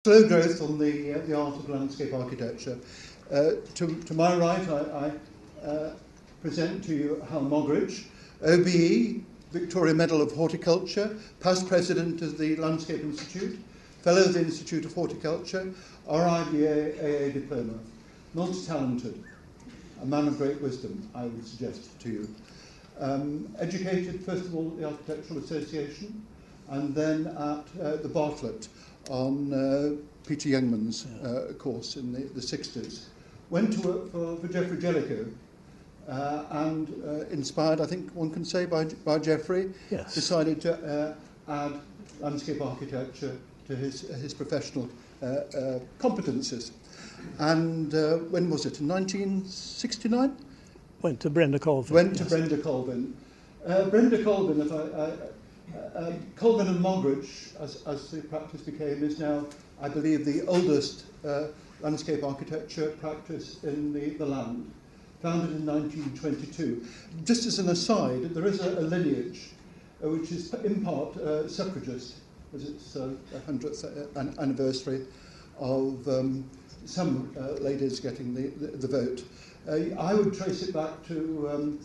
Slow growth on the art of landscape architecture. To my right, I present to you Hal Moggridge, OBE, Victoria Medal of Horticulture, past president of the Landscape Institute, fellow of the Institute of Horticulture, RIBA AA diploma, multi-talented, a man of great wisdom, I would suggest to you. Educated, first of all, at the Architectural Association, and then at the Bartlett on Peter Youngman's course in the 60s. Went to work for Geoffrey Jellicoe, and inspired, I think one can say, by Geoffrey, yes, decided to add landscape architecture to his professional competences. And when was it? In 1969? Went to Brenda Colvin. Went to Brenda Colvin. Brenda Colvin, Colvin and Moggridge, as the practice became, is now, I believe, the oldest landscape architecture practice in the land, founded in 1922. Just as an aside, there is a lineage which is in part suffragist, as it's the 100th anniversary of some ladies getting the vote. I would trace it back to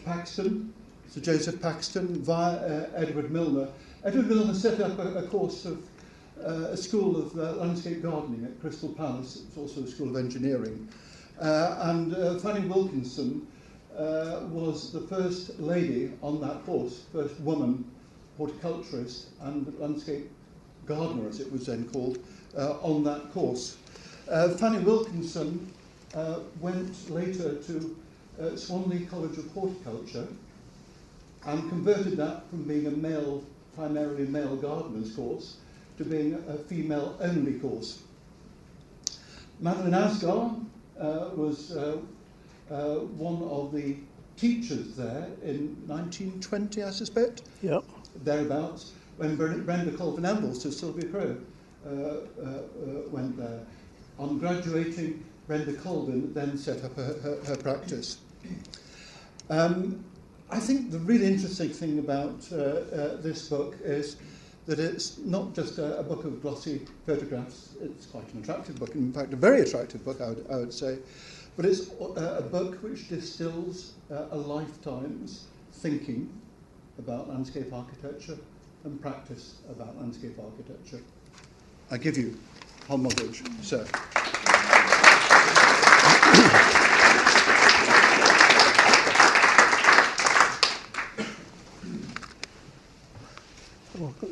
Paxton, Sir Joseph Paxton, via Edward Milner. Edward Milner set up a course of a school of landscape gardening at Crystal Palace. It's also a school of engineering. And Fanny Wilkinson was the first lady on that course, first woman horticulturist and landscape gardener, as it was then called, on that course. Fanny Wilkinson went later to Swanley College of Horticulture and converted that from being a primarily male gardener's course to being a female-only course. Madeline Asgar was one of the teachers there in 1920, I suspect, yep, thereabouts, when Brenda Colvin Ambles to Sylvia Crowe went there. On graduating, Brenda Colvin then set up her practice. I think the really interesting thing about this book is that it's not just a book of glossy photographs. It's quite an attractive book, in fact, a very attractive book, I would say. But it's a book which distills a lifetime's thinking about landscape architecture and practice about landscape architecture. I give you Hal Moggridge, sir.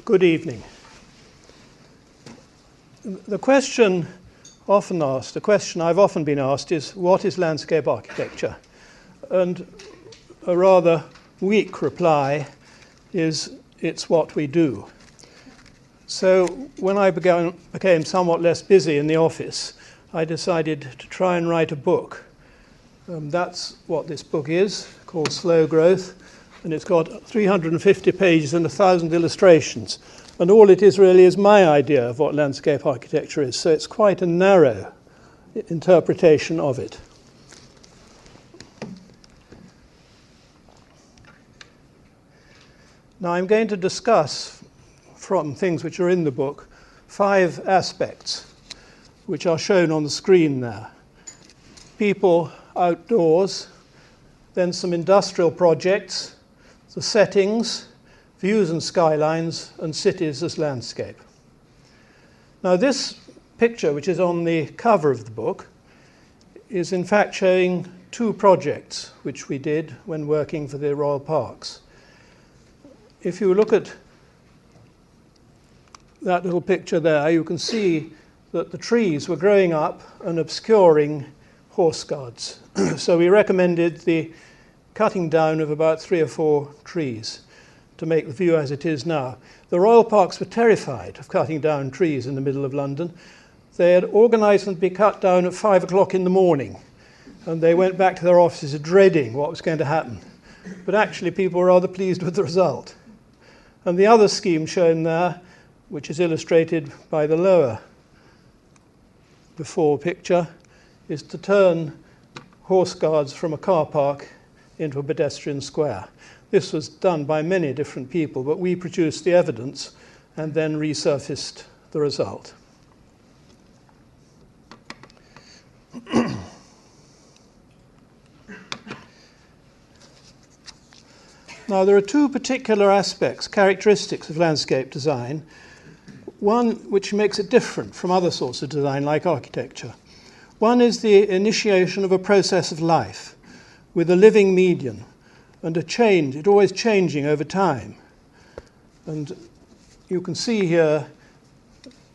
Good evening. The question often asked, the question I've often been asked is, what is landscape architecture? And a rather weak reply is, it's what we do. So when I became somewhat less busy in the office, I decided to try and write a book. That's what this book is, called Slow Growth. And it's got 350 pages and 1,000 illustrations. And all it is really is my idea of what landscape architecture is. So it's quite a narrow interpretation of it. Now I'm going to discuss, from things which are in the book, 5 aspects which are shown on the screen there. People outdoors, then some industrial projects, the settings, views and skylines, and cities as landscape. Now this picture, which is on the cover of the book, is in fact showing 2 projects which we did when working for the Royal Parks. If you look at that little picture there, you can see that the trees were growing up and obscuring horse guards. So we recommended the cutting down of about 3 or 4 trees to make the view as it is now. The Royal Parks were terrified of cutting down trees in the middle of London. They had organised them to be cut down at 5 o'clock in the morning, and they went back to their offices dreading what was going to happen. But actually people were rather pleased with the result. And the other scheme shown there, which is illustrated by the lower before picture, is to turn horse guards from a car park into a pedestrian square. This was done by many different people, but we produced the evidence and then resurfaced the result. Now, there are two particular aspects, characteristics of landscape design. One which makes it different from other sorts of design, like architecture. One is the initiation of a process of life with a living medium and a change, it always changing over time. And you can see here,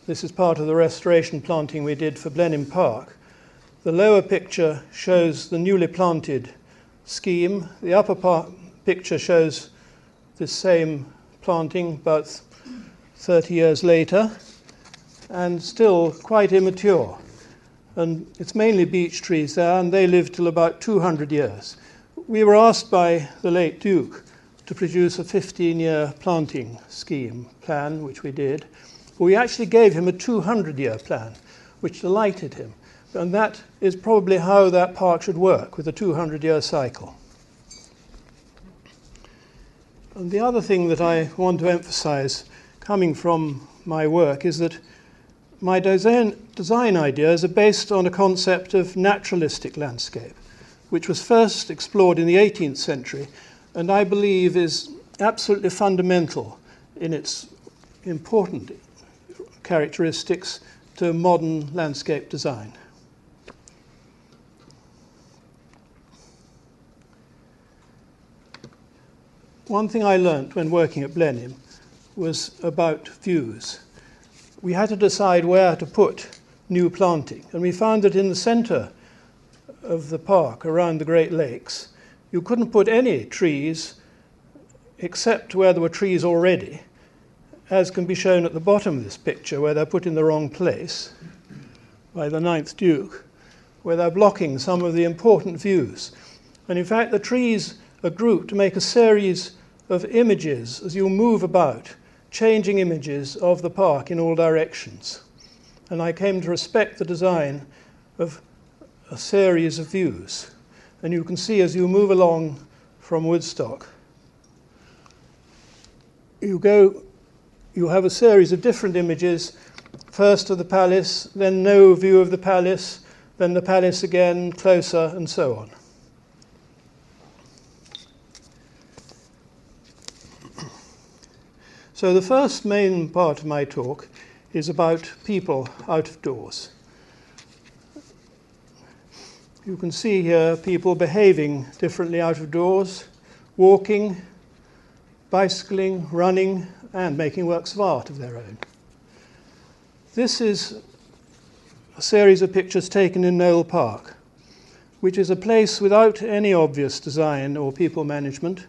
this is part of the restoration planting we did for Blenheim Park. The lower picture shows the newly planted scheme. The upper picture shows this same planting about 30 years later, and still quite immature. And it's mainly beech trees there, and they live till about 200 years. We were asked by the late Duke to produce a 15-year planting scheme plan, which we did. We actually gave him a 200-year plan, which delighted him. And that is probably how that park should work, with a 200-year cycle. And the other thing that I want to emphasize, coming from my work, is that my design ideas are based on a concept of naturalistic landscape, which was first explored in the 18th century, and I believe is absolutely fundamental in its important characteristics to modern landscape design. One thing I learnt when working at Blenheim was about views. We had to decide where to put new planting, and we found that in the centre of the park around the Great Lakes, you couldn't put any trees except where there were trees already, as can be shown at the bottom of this picture, where they're put in the wrong place by the 9th Duke, where they're blocking some of the important views. And in fact, the trees are grouped to make a series of images as you move about, changing images of the park in all directions. And I came to respect the design of a series of views. And you can see as you move along from Woodstock, you have a series of different images, first of the palace, then no view of the palace, then the palace again, closer, and so on. So the first main part of my talk is about people out of doors. You can see here people behaving differently out of doors, walking, bicycling, running, and making works of art of their own. This is a series of pictures taken in Knowle Park, which is a place without any obvious design or people management.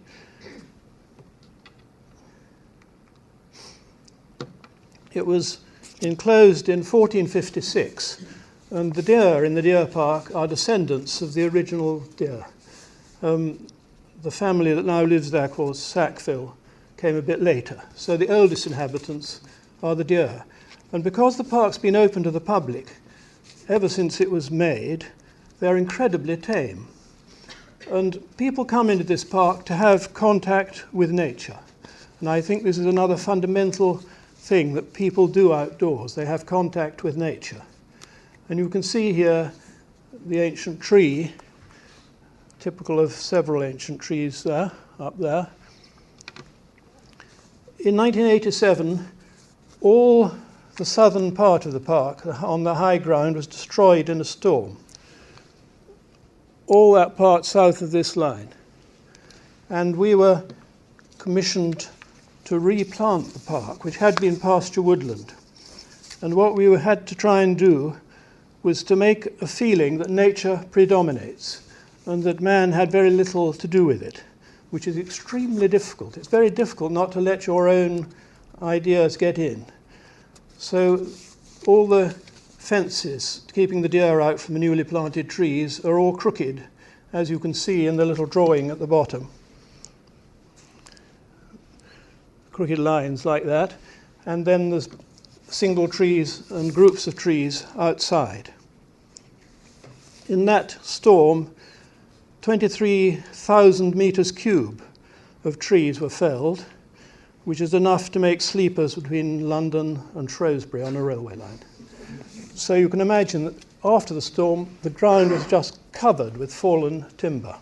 It was enclosed in 1456, and the deer in the deer park are descendants of the original deer. The family that now lives there, called Sackville, came a bit later. So the oldest inhabitants are the deer. And because the park's been open to the public ever since it was made, they're incredibly tame. And people come into this park to have contact with nature. And I think this is another fundamental thing that people do outdoors. They have contact with nature. And you can see here the ancient tree, typical of several ancient trees there, up there. In 1987, all the southern part of the park on the high ground was destroyed in a storm. All that part south of this line. And we were commissioned to replant the park, which had been pasture woodland. And what we had to try and do was to make a feeling that nature predominates and that man had very little to do with it, which is extremely difficult. It's very difficult not to let your own ideas get in. So all the fences keeping the deer out from the newly planted trees are all crooked, as you can see in the little drawing at the bottom. Crooked lines like that, and then there's single trees and groups of trees outside. In that storm, 23,000 meters cube of trees were felled, which is enough to make sleepers between London and Shrewsbury on a railway line. So you can imagine that after the storm, the ground was just covered with fallen timber.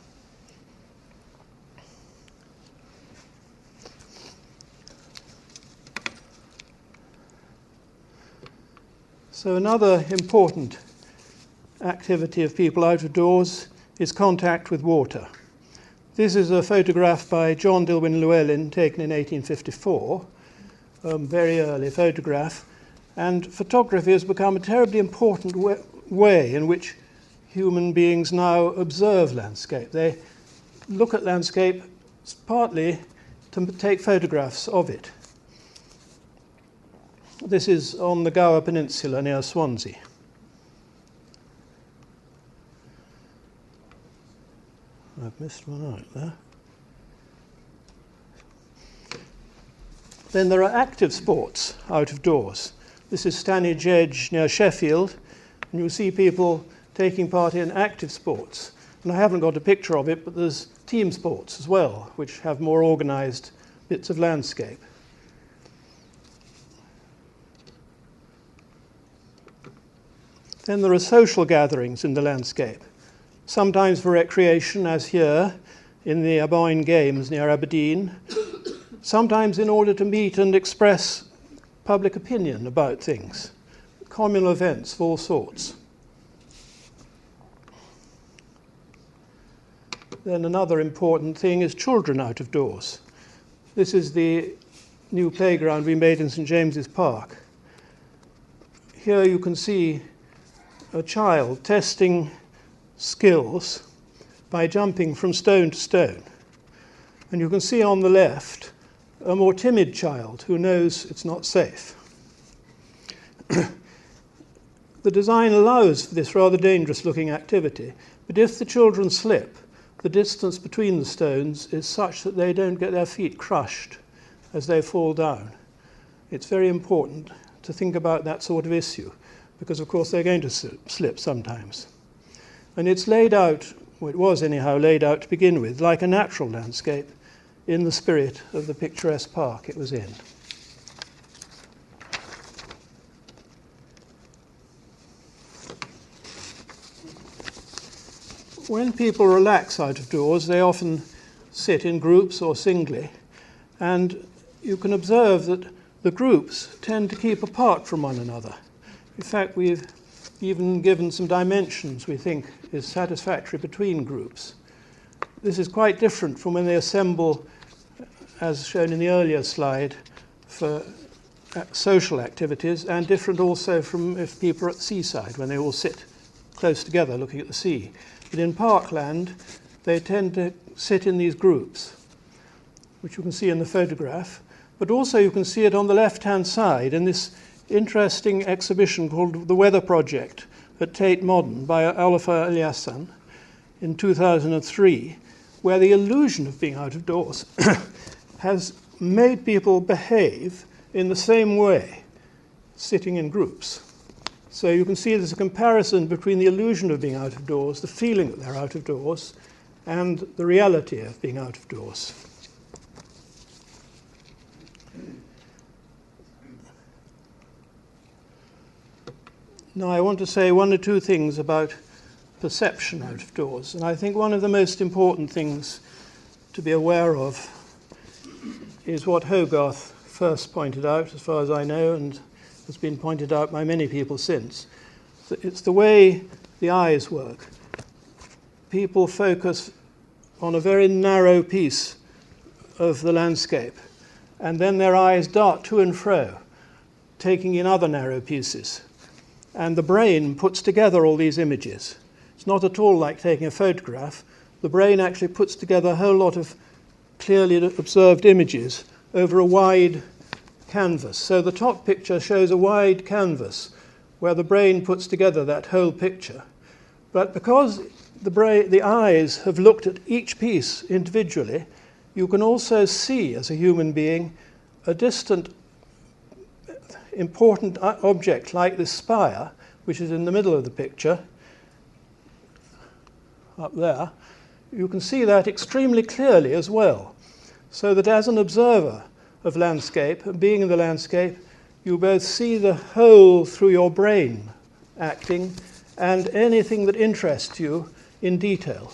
So another important activity of people out of doors is contact with water. This is a photograph by John Dillwyn Llewellyn taken in 1854, a very early photograph. And photography has become a terribly important way in which human beings now observe landscape. They look at landscape partly to take photographs of it. This is on the Gower Peninsula near Swansea. I've missed one out there. Then there are active sports out of doors. This is Stanage Edge near Sheffield, and you'll see people taking part in active sports. And I haven't got a picture of it, but there's team sports as well, which have more organised bits of landscape. Then there are social gatherings in the landscape, sometimes for recreation, as here in the Aboyne Games near Aberdeen, sometimes in order to meet and express public opinion about things, communal events of all sorts. Then another important thing is children out of doors. This is the new playground we made in St. James's Park. Here you can see a child testing skills by jumping from stone to stone. And you can see on the left a more timid child who knows it's not safe. The design allows for this rather dangerous looking activity, but if the children slip, the distance between the stones is such that they don't get their feet crushed as they fall down. It's very important to think about that sort of issue, because of course they're going to slip sometimes. And it's laid out, well, it was anyhow laid out to begin with, like a natural landscape in the spirit of the picturesque park it was in. When people relax out of doors, they often sit in groups or singly, and you can observe that the groups tend to keep apart from one another. In fact, we've even given some dimensions we think is satisfactory between groups. This is quite different from when they assemble, as shown in the earlier slide, for social activities, and different also from if people are at the seaside, when they all sit close together looking at the sea. But in parkland, they tend to sit in these groups, which you can see in the photograph, but also you can see it on the left-hand side in this interesting exhibition called The Weather Project at Tate Modern by Alfa Eliasson in 2003, where the illusion of being out of doors has made people behave in the same way, sitting in groups. So you can see there's a comparison between the illusion of being out of doors, the feeling that they're out of doors, and the reality of being out of doors. Now I want to say one or two things about perception out of doors, and I think one of the most important things to be aware of is what Hogarth first pointed out, as far as I know, and has been pointed out by many people since. It's the way the eyes work. People focus on a very narrow piece of the landscape, and then their eyes dart to and fro, taking in other narrow pieces. And the brain puts together all these images. It's not at all like taking a photograph. The brain actually puts together a whole lot of clearly observed images over a wide canvas. So the top picture shows a wide canvas where the brain puts together that whole picture. But because the eyes have looked at each piece individually, you can also see, as a human being, a distant important object like this spire, which is in the middle of the picture, up there. You can see that extremely clearly as well, so that as an observer, of landscape, and being in the landscape, you both see the whole through your brain acting and anything that interests you in detail.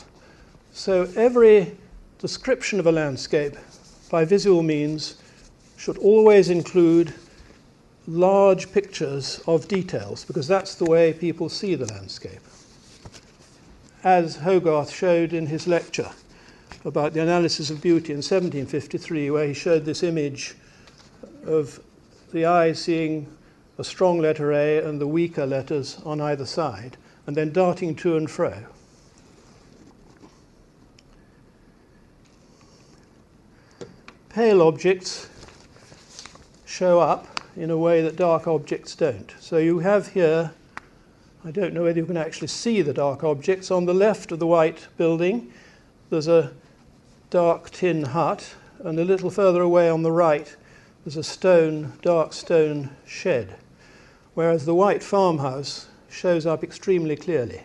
So every description of a landscape by visual means should always include large pictures of details, because that's the way people see the landscape. As Hogarth showed in his lecture about the analysis of beauty in 1753, where he showed this image of the eye seeing a strong letter A and the weaker letters on either side, and then darting to and fro. Pale objects show up in a way that dark objects don't. So you have here, I don't know whether you can actually see the dark objects, on the left of the white building there's a dark tin hut, and a little further away on the right there's a dark stone shed, whereas the white farmhouse shows up extremely clearly.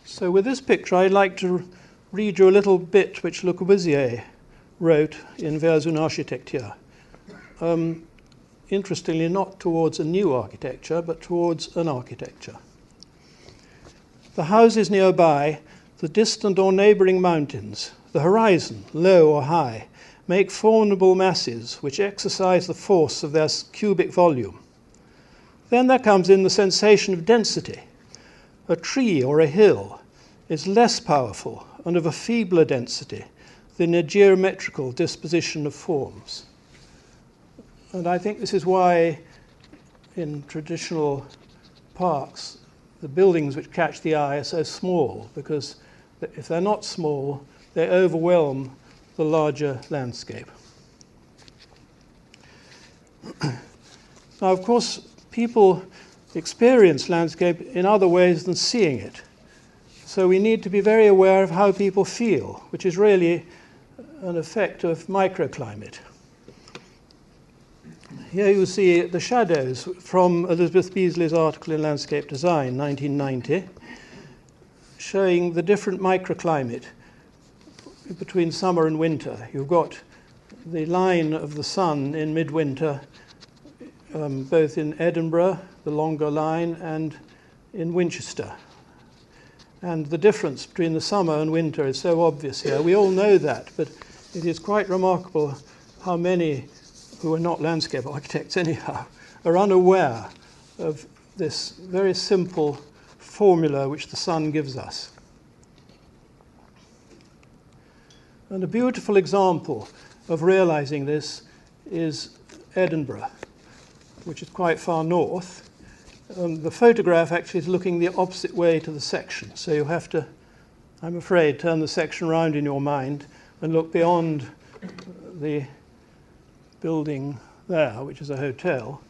So with this picture, I'd like to read you a little bit which Le Corbusier wrote in Vers une Architecture. Interestingly, not towards a new architecture, but towards an architecture. The houses nearby, the distant or neighbouring mountains, the horizon, low or high, make formidable masses which exercise the force of their cubic volume. Then there comes in the sensation of density. A tree or a hill is less powerful and of a feebler density than a geometrical disposition of forms. And I think this is why in traditional parks the buildings which catch the eye are so small, because if they're not small, they overwhelm the larger landscape. Now, of course, people experience landscape in other ways than seeing it. So we need to be very aware of how people feel, which is really an effect of microclimate. Here you see the shadows from Elizabeth Beasley's article in Landscape Design, 1990, showing the different microclimate between summer and winter. You've got the line of the sun in midwinter, both in Edinburgh, the longer line, and in Winchester. And the difference between the summer and winter is so obvious here. We all know that, but it is quite remarkable how many who are not landscape architects anyhow are unaware of this very simple formula which the sun gives us. And a beautiful example of realizing this is Edinburgh, which is quite far north. The photograph actually is looking the opposite way to the section, so you have to, I'm afraid, turn the section around in your mind and look beyond the building there, which is a hotel,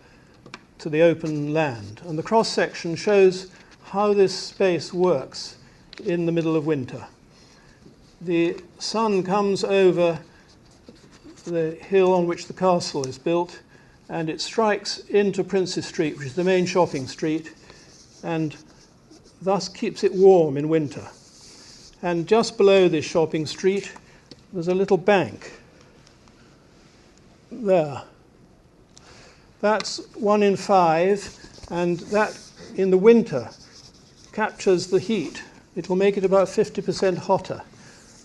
to the open land. And the cross-section shows how this space works in the middle of winter. The sun comes over the hill on which the castle is built, and it strikes into Princes Street, which is the main shopping street, and thus keeps it warm in winter. And just below this shopping street, there's a little bank there. That's 1 in 5, and that in the winter captures the heat. It will make it about 50% hotter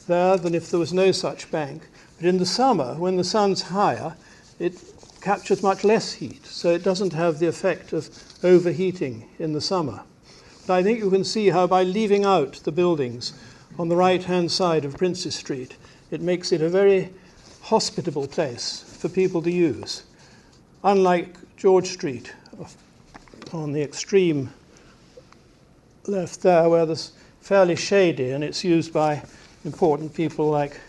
there than if there was no such bank. But in the summer, when the sun's higher, it captures much less heat, so it doesn't have the effect of overheating in the summer. But I think you can see how by leaving out the buildings on the right-hand side of Princes Street, it makes it a very hospitable place for people to use. Unlike George Street on the extreme left there, where there's fairly shady and it's used by important people like,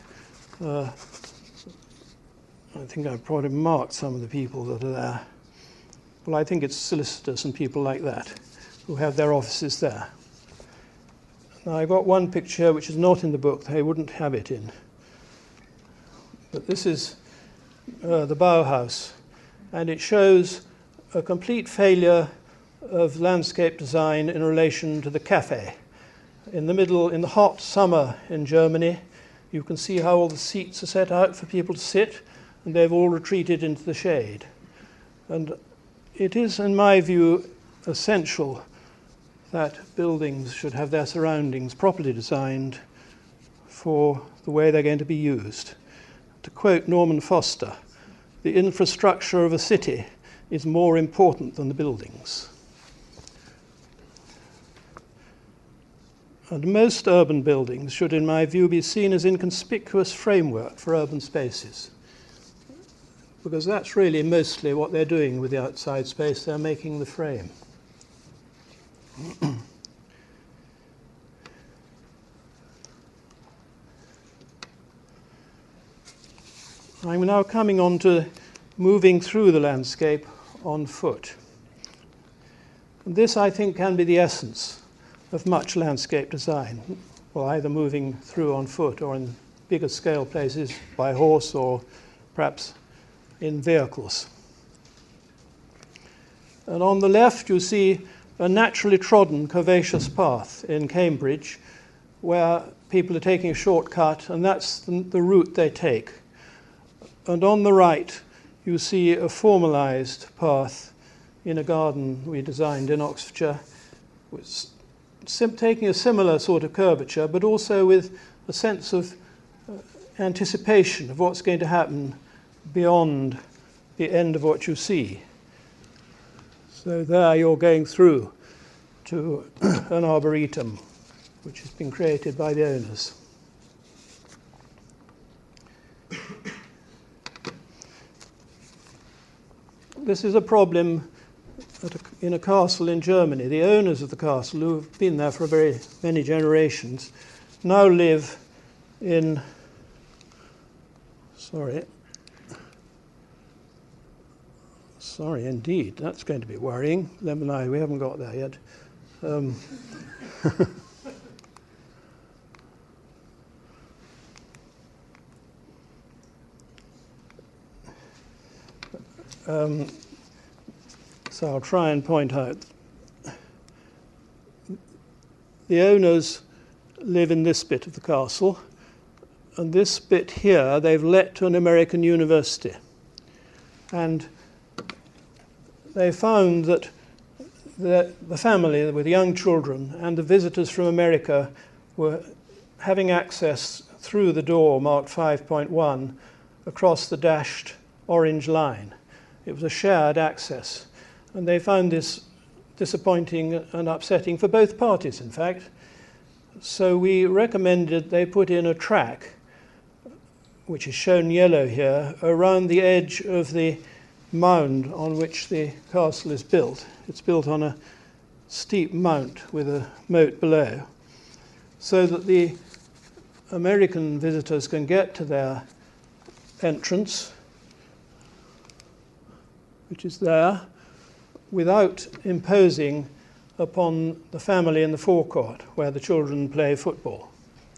I think I've probably marked some of the people that are there. Well, I think it's solicitors and people like that who have their offices there. Now, I've got one picture which is not in the book. They wouldn't have it in. But this is the Bauhaus, and it shows a complete failure of landscape design in relation to the cafe. in the hot summer in Germany, you can see how all the seats are set out for people to sit, and they've all retreated into the shade. And it is, in my view, essential that buildings should have their surroundings properly designed for the way they're going to be used. To quote Norman Foster, the infrastructure of a city is more important than the buildings. And most urban buildings should, in my view, be seen as inconspicuous framework for urban spaces, because that's really mostly what they're doing with the outside space. They're making the frame. I'm now coming on to moving through the landscape on foot. And this, I think, can be the essence of much landscape design, well, either moving through on foot or in bigger scale places by horse or perhaps in vehicles. And on the left you see a naturally trodden curvaceous path in Cambridge where people are taking a shortcut, and that's the route they take. And on the right you see a formalized path in a garden we designed in Oxfordshire, taking a similar sort of curvature, but also with a sense of anticipation of what's going to happen beyond the end of what you see. So there you're going through to an arboretum which has been created by the owners. This is a problem in a castle in Germany. The owners of the castle, who have been there for very many generations, now live in, sorry indeed, that's going to be worrying. Lemonade, we haven't got there yet. So I'll try and point out. The owners live in this bit of the castle, and this bit here they've let to an American university. And they found that the family with young children and the visitors from America were having access through the door marked 5.1 across the dashed orange line. It was a shared access. And they found this disappointing and upsetting for both parties, in fact. So we recommended they put in a track, which is shown yellow here, around the edge of the mound on which the castle is built. It's built on a steep mount with a moat below, so that the American visitors can get to their entrance, which is there, without imposing upon the family in the forecourt where the children play football.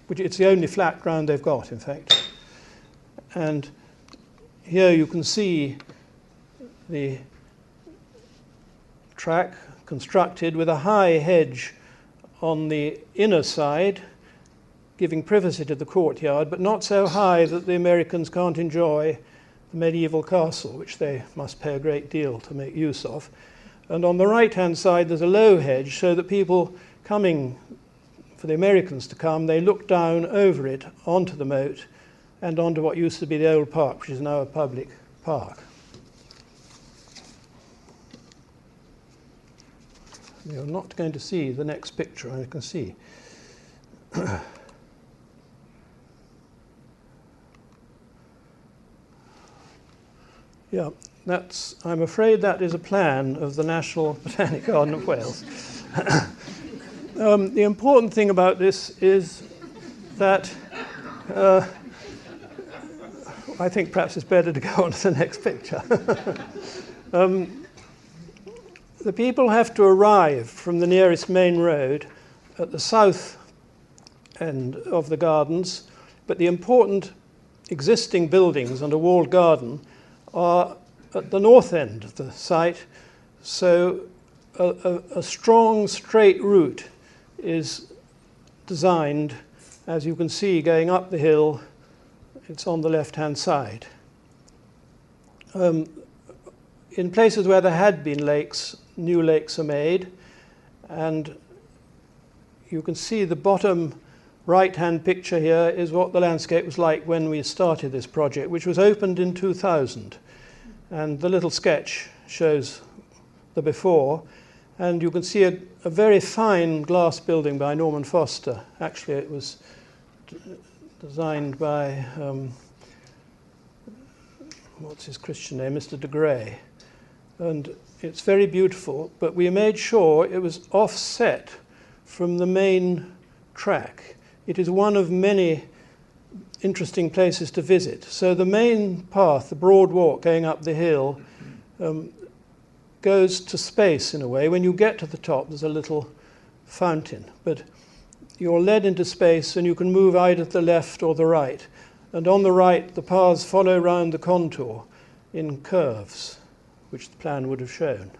Which it's the only flat ground they've got, in fact. And here you can see the track constructed with a high hedge on the inner side, giving privacy to the courtyard, but not so high that the Americans can't enjoy the medieval castle, which they must pay a great deal to make use of. And on the right-hand side, there's a low hedge, so that people coming, for the Americans to come, they look down over it onto the moat and onto what used to be the old park, which is now a public park. You're not going to see the next picture, I can see. Yeah. I'm afraid that is a plan of the National Botanic Garden of Wales. The important thing about this is that I think perhaps it's better to go on to the next picture. The people have to arrive from the nearest main road at the south end of the gardens, but the important existing buildings and a walled garden are at the north end of the site, so a strong straight route is designed, as you can see, going up the hill. It's on the left-hand side. In places where there had been lakes, new lakes are made, and you can see the bottom right-hand picture here is what the landscape was like when we started this project, which was opened in 2000. And the little sketch shows the before. And you can see a very fine glass building by Norman Foster. Actually, it was designed by, what's his Christian name, Mr. de Grey. And it's very beautiful, but we made sure it was offset from the main track. It is one of many interesting places to visit. So the main path, the broad walk going up the hill, goes to space in a way. When you get to the top, there's a little fountain, but you're led into space and you can move either to the left or the right. And on the right, the paths follow round the contour in curves, which the plan would have shown.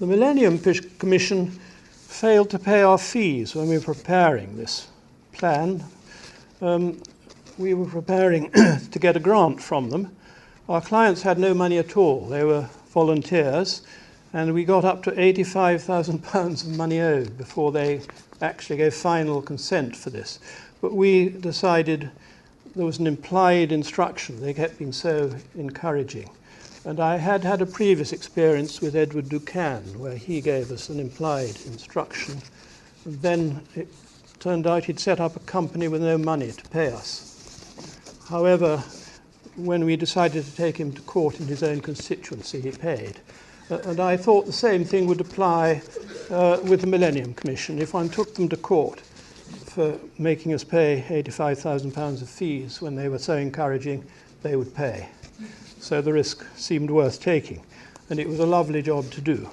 The Millennium Commission failed to pay our fees when we were preparing this plan. We were preparing to get a grant from them. Our clients had no money at all. They were volunteers, and we got up to £85,000 of money owed before they actually gave final consent for this. But we decided there was an implied instruction. They kept being so encouraging. And I had had a previous experience with Edward Ducan, where he gave us an implied instruction. And then it turned out he'd set up a company with no money to pay us. However, when we decided to take him to court in his own constituency, he paid. And I thought the same thing would apply with the Millennium Commission. If one took them to court for making us pay £85,000 of fees when they were so encouraging, they would pay. So the risk seemed worth taking, and it was a lovely job to do.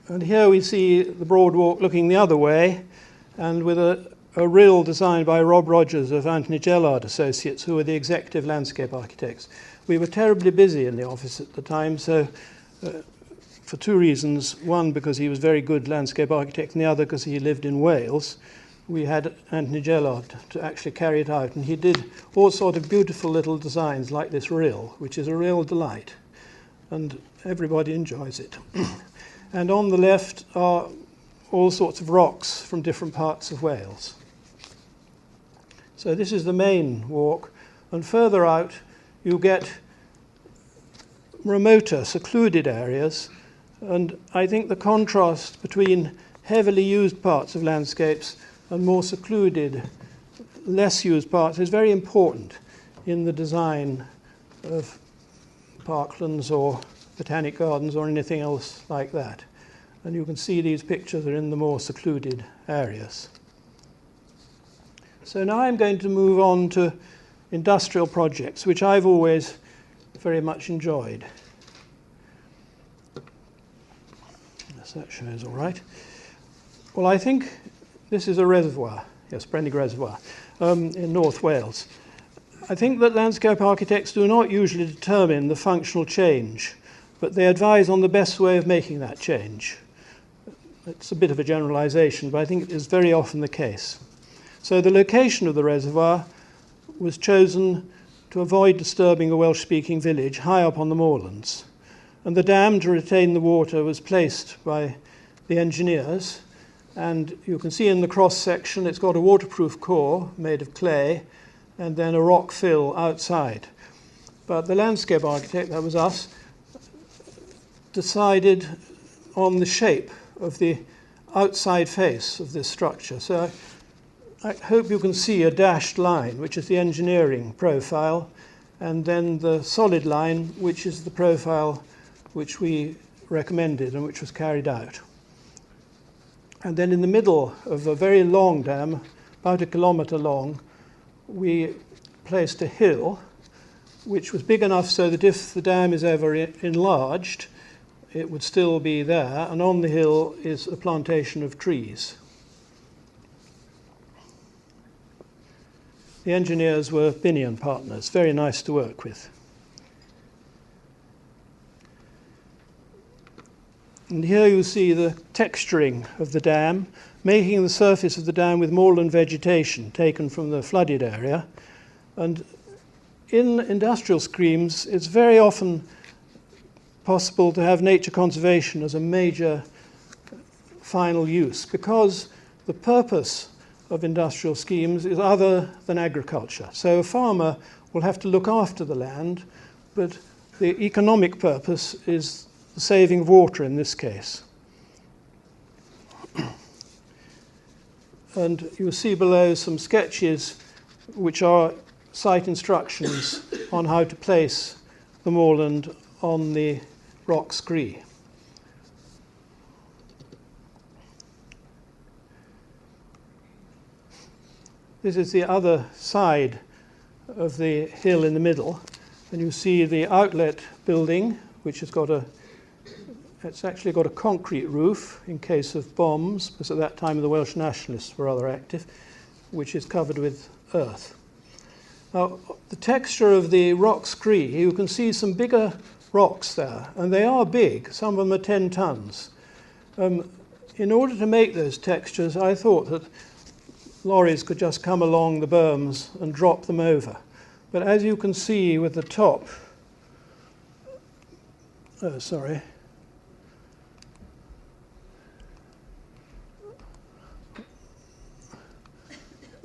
And here we see the broad walk looking the other way, and with a rill designed by Rob Rogers of Anthony Gellard Associates, who were the executive landscape architects. We were terribly busy in the office at the time, so for two reasons. One, because he was a very good landscape architect, and the other because he lived in Wales. We had Anthony Gellard to actually carry it out, and he did all sorts of beautiful little designs like this rill, which is a real delight, and everybody enjoys it. And on the left are all sorts of rocks from different parts of Wales. So this is the main walk, and further out you get remoter, secluded areas, and I think the contrast between heavily used parts of landscapes and more secluded, less used parts is very important in the design of parklands or botanic gardens or anything else like that. And you can see these pictures are in the more secluded areas. So now I'm going to move on to industrial projects, which I've always very much enjoyed. Yes, that shows all right. Well, I think this is a reservoir, yes, Brendon Reservoir, in North Wales. I think that landscape architects do not usually determine the functional change, but they advise on the best way of making that change. It's a bit of a generalization, but I think it is very often the case. So the location of the reservoir was chosen to avoid disturbing a Welsh-speaking village high up on the moorlands. And the dam to retain the water was placed by the engineers. And you can see in the cross-section it's got a waterproof core made of clay and then a rock fill outside. But the landscape architect, that was us, decided on the shape of the outside face of this structure. So I hope you can see a dashed line, which is the engineering profile, and then the solid line, which is the profile which we recommended and which was carried out. And then in the middle of a very long dam, about 1 kilometre long, we placed a hill, which was big enough so that if the dam is ever enlarged, it would still be there, and on the hill is a plantation of trees. The engineers were Binney & Partners, very nice to work with. And here you see the texturing of the dam, making the surface of the dam with moorland vegetation taken from the flooded area. And in industrial schemes, it's very often possible to have nature conservation as a major final use, because the purpose of industrial schemes is other than agriculture. So a farmer will have to look after the land, but the economic purpose is the saving of water in this case. And you'll see below some sketches which are site instructions on how to place the moorland on the rock scree. This is the other side of the hill in the middle, and you see the outlet building, which has got it's actually got a concrete roof in case of bombs, because at that time the Welsh nationalists were rather active, which is covered with earth. Now, the texture of the rock scree, you can see some bigger rocks there, and they are big. Some of them are 10 tons. In order to make those textures, I thought that lorries could just come along the berms and drop them over. But as you can see with the top,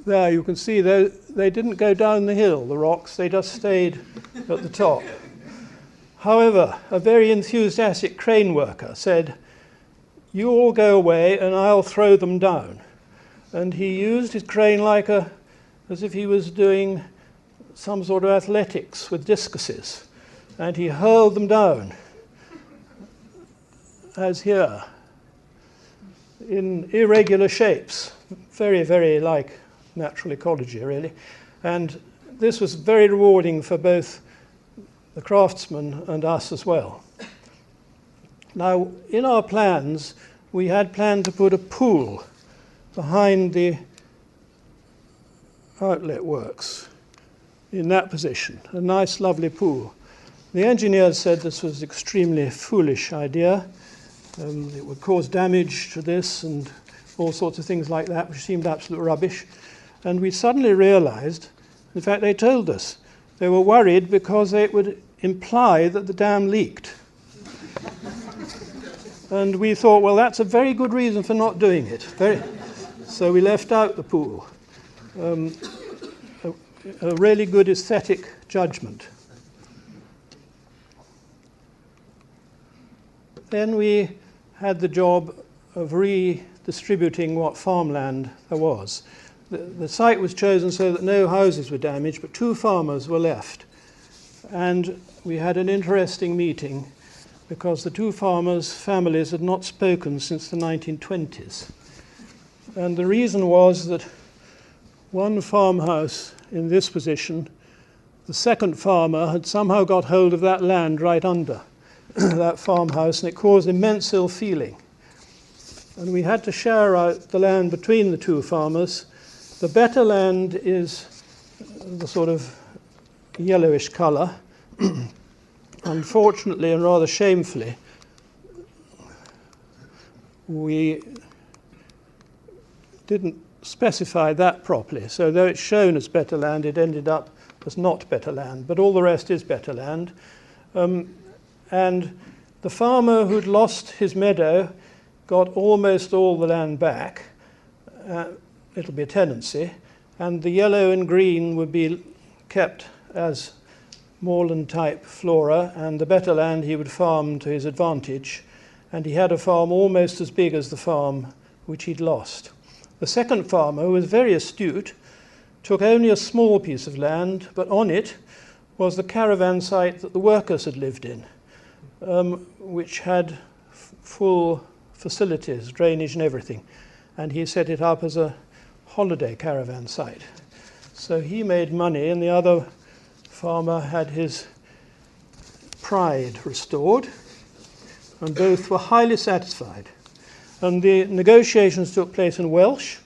there you can see they didn't go down the hill, the rocks, they just stayed at the top. However, a very enthusiastic crane worker said, "You all go away and I'll throw them down." And he used his crane as if he was doing some sort of athletics with discuses. And he hurled them down, as here, in irregular shapes, very, very like natural ecology, really. And this was very rewarding for both the craftsmen and us as well. Now, in our plans, we had planned to put a pool behind the outlet works in that position, a nice, lovely pool. The engineers said this was an extremely foolish idea. It would cause damage to this and all sorts of things like that, which seemed absolute rubbish. And we suddenly realized, in fact, they told us, they were worried because it would imply that the dam leaked. And we thought, well, that's a very good reason for not doing it. So we left out the pool. A really good aesthetic judgment. Then we had the job of redistributing what farmland there was. The site was chosen so that no houses were damaged, but 2 farmers were left. And we had an interesting meeting because the 2 farmers' families had not spoken since the 1920s. And the reason was that one farmhouse in this position, the second farmer had somehow got hold of that land right under that farmhouse, and it caused immense ill feeling. And we had to share out the land between the 2 farmers. The better land is the sort of yellowish colour. Unfortunately and rather shamefully, we didn't specify that properly. So though it's shown as better land, it ended up as not better land, but all the rest is better land. And the farmer who'd lost his meadow got almost all the land back. It'll be a tenancy, and the yellow and green would be kept as moorland type flora, and the better land he would farm to his advantage, and he had a farm almost as big as the farm which he'd lost. The second farmer, who was very astute, took only a small piece of land, but on it was the caravan site that the workers had lived in, which had full facilities, drainage and everything, and he set it up as a holiday caravan site. So he made money, and the other farmer had his pride restored, and both were highly satisfied. And the negotiations took place in Welsh,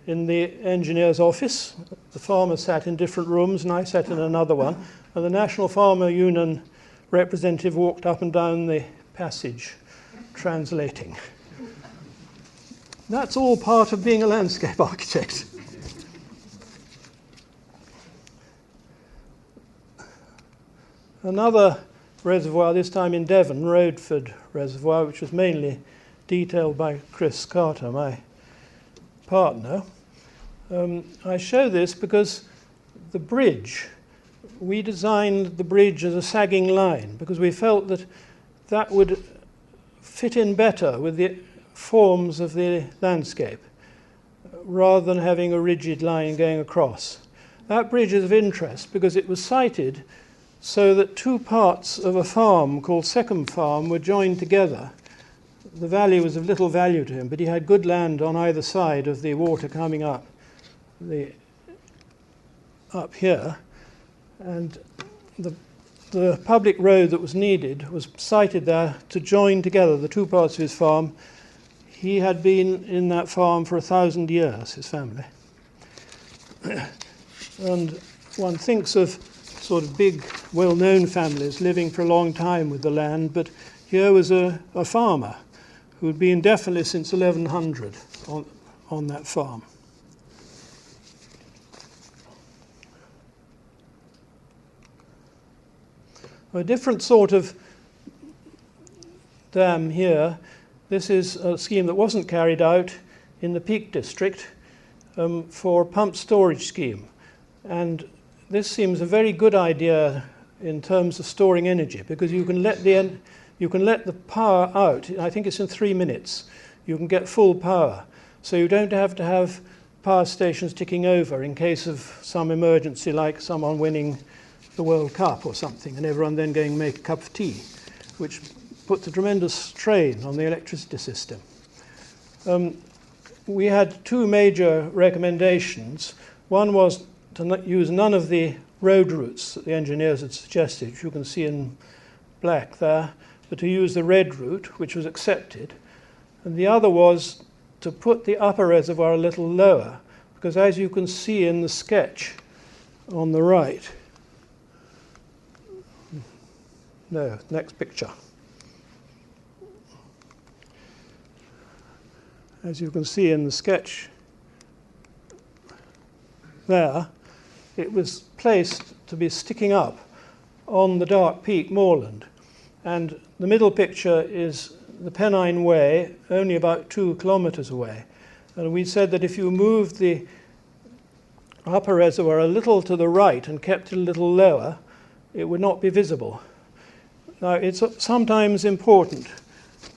in the engineer's office. The farmers sat in different rooms and I sat in another one. And the National Farmer Union representative walked up and down the passage translating. That's all part of being a landscape architect. Another reservoir, this time in Devon, Rodeford Reservoir, which was mainly detailed by Chris Carter, my partner. I show this because the bridge, we designed the bridge as a sagging line because we felt that that would fit in better with the forms of the landscape rather than having a rigid line going across. That bridge is of interest because it was sited so that two parts of a farm called Seckham Farm were joined together. The valley was of little value to him, but he had good land on either side of the water coming up here, and the public road that was needed was sited there to join together the two parts of his farm. He had been in that farm for 1,000 years, his family. And one thinks of sort of big, well-known families living for a long time with the land, but here was a farmer who had been definitely since 1100 on that farm. A different sort of dam here. This is a scheme that wasn't carried out in the Peak District for a pump storage scheme. And this seems a very good idea in terms of storing energy because you can let the power out. I think it's in 3 minutes. You can get full power. So you don't have to have power stations ticking over in case of some emergency like someone winning the World Cup or something and everyone then going to make a cup of tea, which puts a tremendous strain on the electricity system. We had two major recommendations. One was to use none of the road routes that the engineers had suggested, which you can see in black there, but to use the red route, which was accepted. And the other was to put the upper reservoir a little lower, because as you can see in the sketch on the right, no, next picture. As you can see in the sketch there, it was placed to be sticking up on the Dark Peak moorland. And the middle picture is the Pennine Way, only about 2 kilometres away. And we said that if you moved the upper reservoir a little to the right and kept it a little lower, it would not be visible. Now, it's sometimes important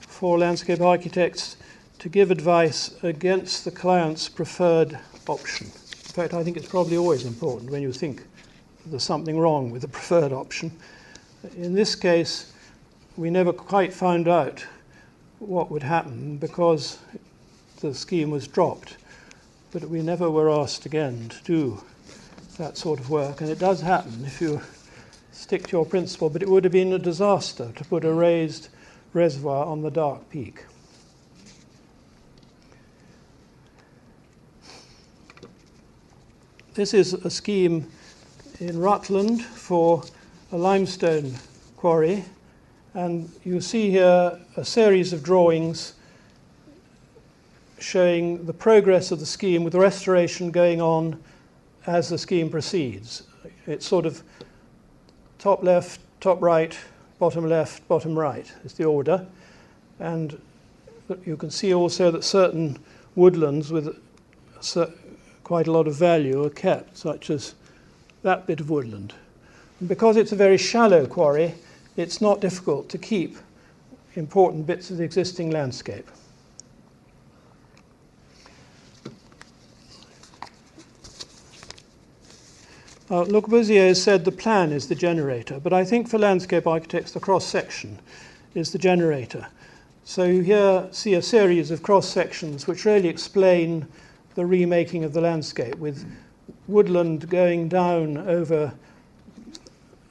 for landscape architects to give advice against the client's preferred option. In fact, I think it's probably always important when you think there's something wrong with the preferred option. In this case, we never quite found out what would happen because the scheme was dropped. But we never were asked again to do that sort of work. And it does happen if you stick to your principle, but it would have been a disaster to put a raised reservoir on the Dark Peak. This is a scheme in Rutland for a limestone quarry, and you see here a series of drawings showing the progress of the scheme with the restoration going on as the scheme proceeds. It's sort of top left, top right, bottom left, bottom right is the order. And you can see also that certain woodlands with quite a lot of value are kept, such as that bit of woodland. And because it's a very shallow quarry, it's not difficult to keep important bits of the existing landscape. Le Corbusier said the plan is the generator, but I think for landscape architects the cross-section is the generator. So you here see a series of cross-sections which really explain the remaking of the landscape, with woodland going down over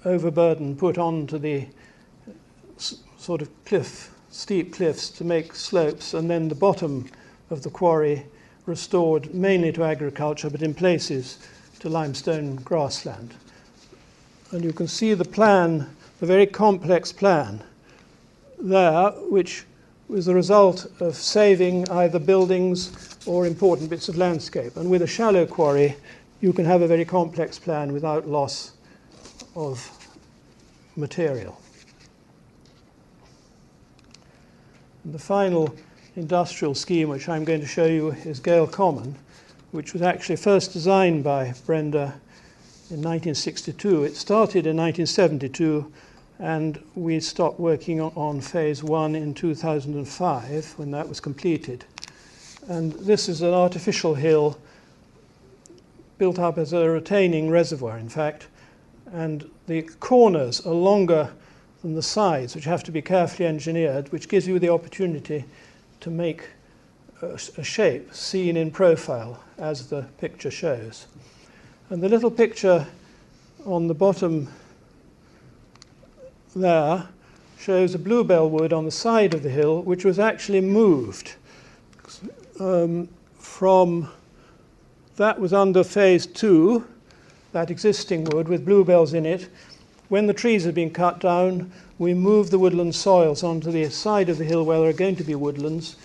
overburden put onto the sort of steep cliffs to make slopes, and then the bottom of the quarry restored mainly to agriculture, but in places to limestone grassland. And you can see the plan, the very complex plan there, which was the result of saving either buildings or important bits of landscape. And with a shallow quarry, you can have a very complex plan without loss of material. And the final industrial scheme which I'm going to show you is Gale Common, which was actually first designed by Brendon in 1962. It started in 1972, and we stopped working on phase 1 in 2005 when that was completed. And this is an artificial hill built up as a retaining reservoir, in fact, and the corners are longer than the sides, which have to be carefully engineered, which gives you the opportunity to make a shape seen in profile, as the picture shows. And the little picture on the bottom there shows a bluebell wood on the side of the hill, which was actually moved from, that was under phase 2, that existing wood with bluebells in it. When the trees had been cut down, we moved the woodland soils onto the side of the hill where there are going to be woodlands.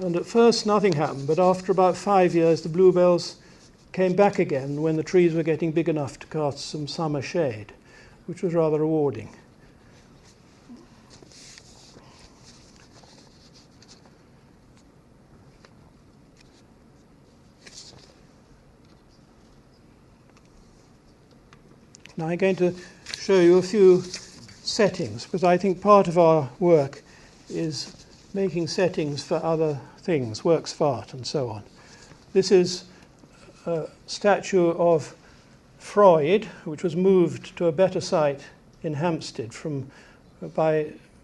And at first nothing happened, but after about 5 years the bluebells came back again when the trees were getting big enough to cast some summer shade, which was rather rewarding. Now I'm going to show you a few settings, because I think part of our work is making settings for other things, works of art and so on. This is a statue of Freud, which was moved to a better site in Hampstead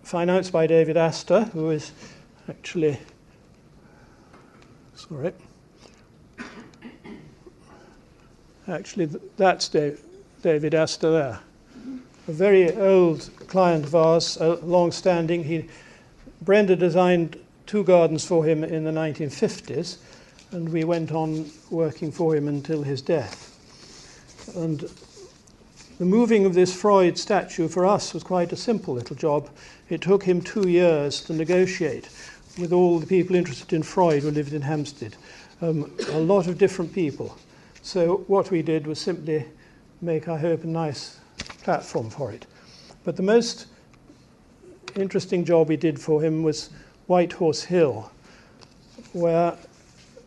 financed by David Astor, who is actually, that's David Astor there. A very old client of ours, long-standing. Brenda designed 2 gardens for him in the 1950s, and we went on working for him until his death. And the moving of this Freud statue for us was quite a simple little job. It took him 2 years to negotiate with all the people interested in Freud who lived in Hampstead, a lot of different people. So what we did was simply make, I hope, a nice platform for it. But the most interesting job we did for him was White Horse Hill, where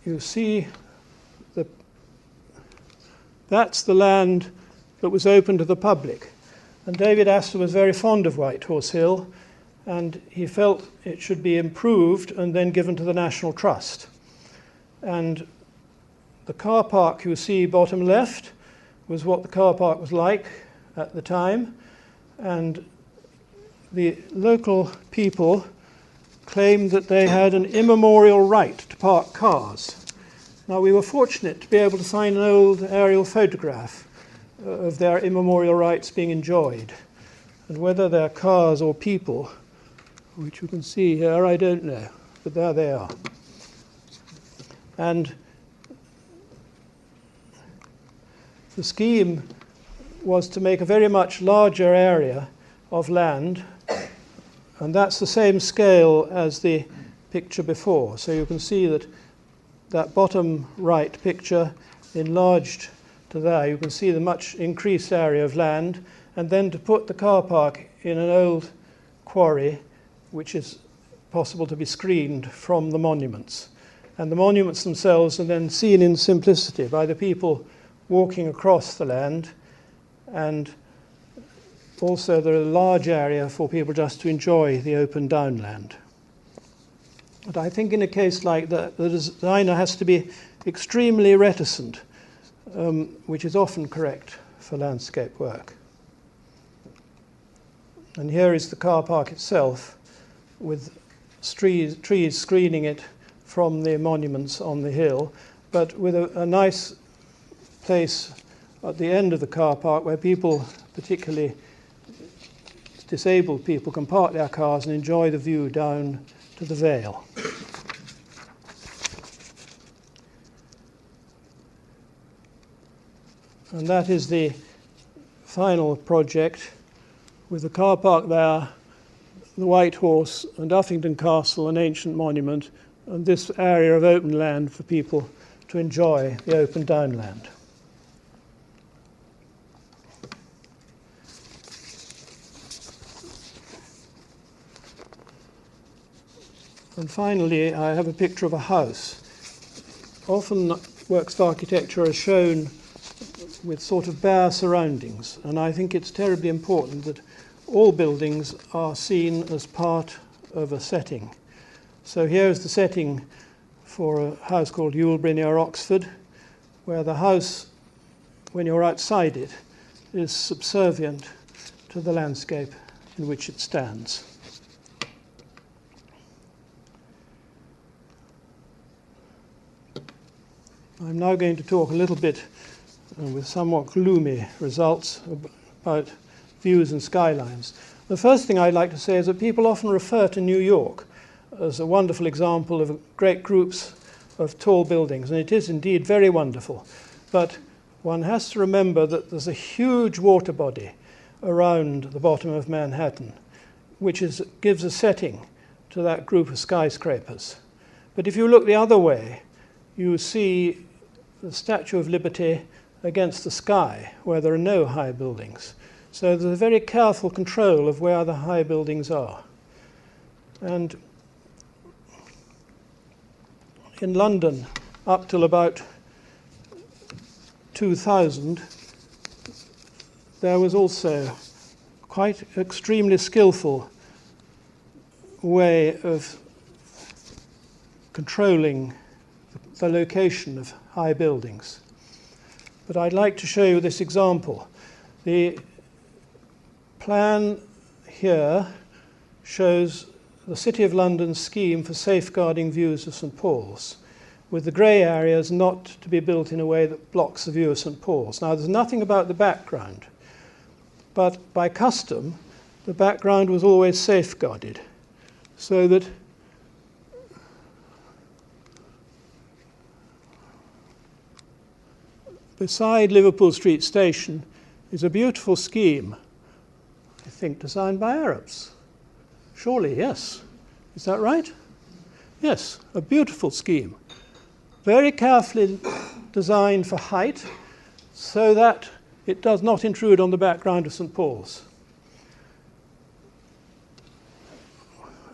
you see that's the land that was open to the public. And David Astor was very fond of White Horse Hill, and he felt it should be improved and then given to the National Trust. And the car park you see bottom left was what the car park was like at the time, and the local people claimed that they had an immemorial right to park cars. Now, we were fortunate to be able to find an old aerial photograph of their immemorial rights being enjoyed, and whether they're cars or people, which you can see here, I don't know, but there they are. And the scheme was to make a very much larger area of land, and that's the same scale as the picture before. So you can see that that bottom right picture enlarged to there. You can see the much increased area of land, and then to put the car park in an old quarry, which is possible to be screened from the monuments. And the monuments themselves are then seen in simplicity by the people walking across the land, and also there are a large area for people just to enjoy the open downland. But I think in a case like that, the designer has to be extremely reticent, which is often correct for landscape work. And here is the car park itself, with trees screening it from the monuments on the hill, but with a nice place at the end of the car park where people, particularly disabled people, can park their cars and enjoy the view down to the Vale. And that is the final project with the car park there, the White Horse and Uffington Castle, an ancient monument, and this area of open land for people to enjoy the open downland. And finally, I have a picture of a house. Often works of architecture are shown with sort of bare surroundings, and I think it's terribly important that all buildings are seen as part of a setting. So here's the setting for a house called Ewelbury near Oxford, where the house, when you're outside it, is subservient to the landscape in which it stands. I'm now going to talk a little bit with somewhat gloomy results about views and skylines. The first thing I'd like to say is that people often refer to New York as a wonderful example of great groups of tall buildings, and it is indeed very wonderful. But one has to remember that there's a huge water body around the bottom of Manhattan, which gives a setting to that group of skyscrapers. But if you look the other way, you see the Statue of Liberty against the sky, where there are no high buildings. So there's a very careful control of where the high buildings are. And in London, up till about 2000, there was also quite extremely skillful way of controlling the location of high buildings. But I'd like to show you this example. The plan here shows the City of London's scheme for safeguarding views of St. Paul's, with the grey areas not to be built in a way that blocks the view of St. Paul's. Now, there's nothing about the background, but by custom, the background was always safeguarded, so that beside Liverpool Street Station is a beautiful scheme, I think designed by Arabs. Surely, yes. Is that right? Yes, a beautiful scheme. Very carefully designed for height so that it does not intrude on the background of St. Paul's.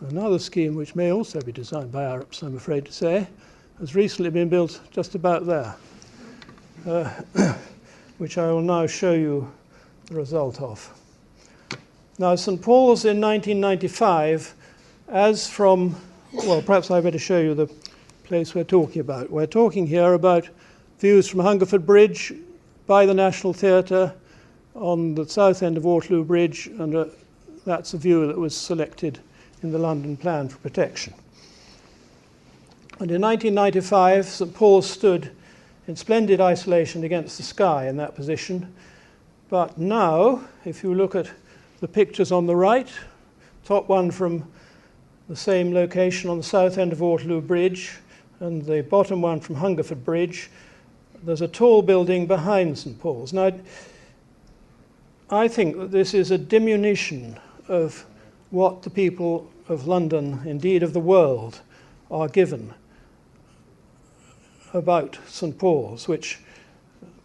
Another scheme, which may also be designed by Arabs, I'm afraid to say, has recently been built just about there. Which I will now show you the result of. Now, St. Paul's in 1995, as from, well, perhaps I better show you the place we're talking about. We're talking here about views from Hungerford Bridge by the National Theatre on the south end of Waterloo Bridge, and that's a view that was selected in the London Plan for Protection. And in 1995, St. Paul's stood in splendid isolation against the sky in that position. But now, if you look at the pictures on the right, top one from the same location on the south end of Waterloo Bridge, and the bottom one from Hungerford Bridge, there's a tall building behind St. Paul's. Now, I think that this is a diminution of what the people of London, indeed of the world, are given about St. Paul's, which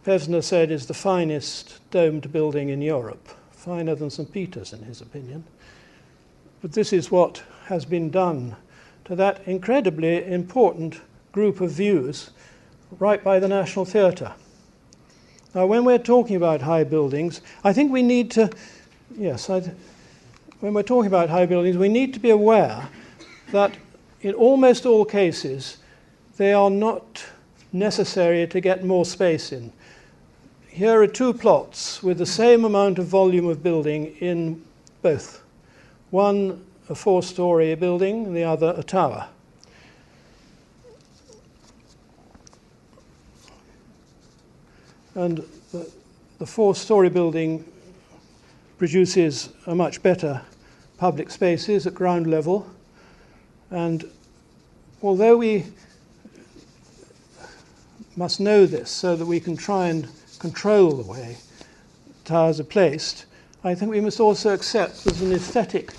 Pesner said is the finest domed building in Europe, finer than St. Peter's in his opinion. But this is what has been done to that incredibly important group of views right by the National Theatre. Now, when we're talking about high buildings, I think we need to, when we're talking about high buildings, we need to be aware that in almost all cases, they are not necessary to get more space in. Here are two plots with the same amount of volume of building in both. One a 4-storey building and the other a tower. And the 4-storey building produces a much better public spaces at ground level. And although we must know this so that we can try and control the way towers are placed, I think we must also accept there's an aesthetic,